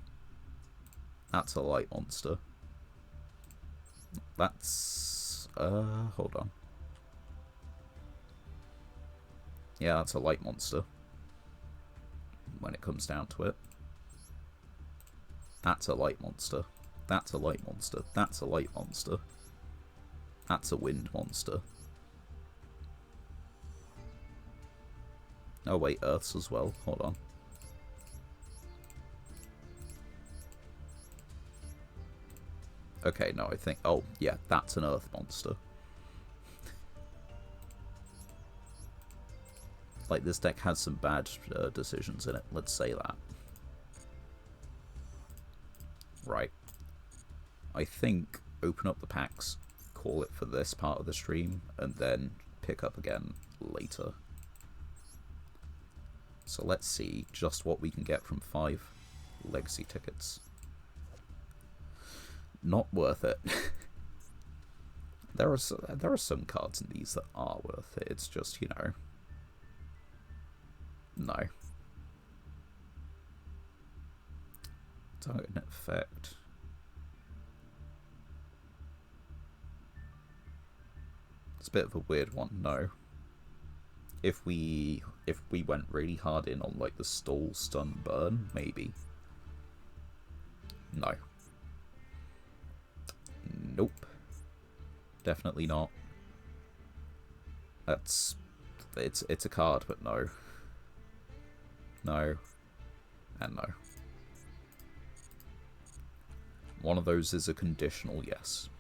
That's a light monster. That's... hold on. Yeah, that's a light monster. When it comes down to it. That's a light monster. That's a light monster. That's a light monster. That's a wind monster. Oh wait, earths as well. Hold on. Okay, no, I think... Oh, yeah, that's an earth monster. Like, this deck has some bad decisions in it. Let's say that. Right. I think open up the packs, call it for this part of the stream, and then pick up again later. So let's see just what we can get from 5 legacy tickets. Not worth it. There are some cards in these that are worth it. It's just, you know... No. Target net effect. It's a bit of a weird one, no. If we went really hard in on like the stall, stun, burn, maybe. No. Nope. Definitely not. It's a card, but no. No. And no. One of those is a conditional yes.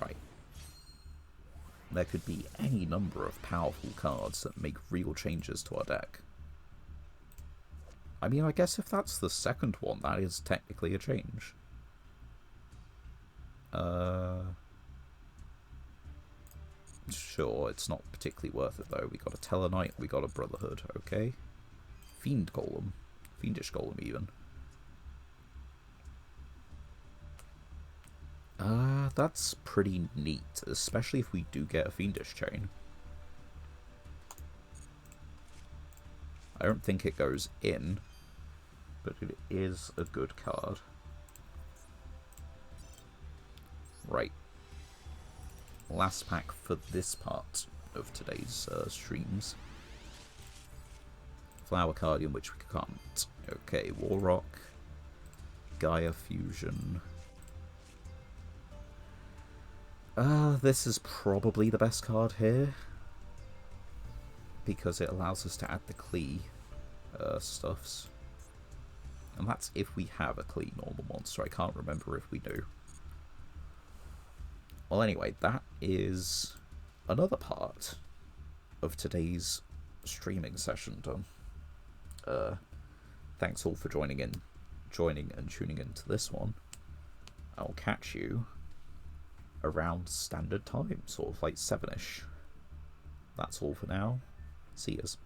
Right. There could be any number of powerful cards that make real changes to our deck. I mean, I guess if that's the second one, that is technically a change. Sure, it's not particularly worth it though. We got a Tellarknight, we got a Brotherhood, okay. Fiend Golem. Fiendish Golem, even. That's pretty neat, especially if we do get a Fiendish Chain. I don't think it goes in, but it is a good card. Right. Last pack for this part of today's streams. Flower Cardian, which we can't. Okay, Warrock. Gaia Fusion. This is probably the best card here. Because it allows us to add the Klee stuffs. And that's if we have a Klee normal monster. I can't remember if we do. Well, anyway, that is another part of today's streaming session done. Thanks all for joining and tuning into this one. I'll catch you around standard time, sort of like 7ish. That's all for now. See yous.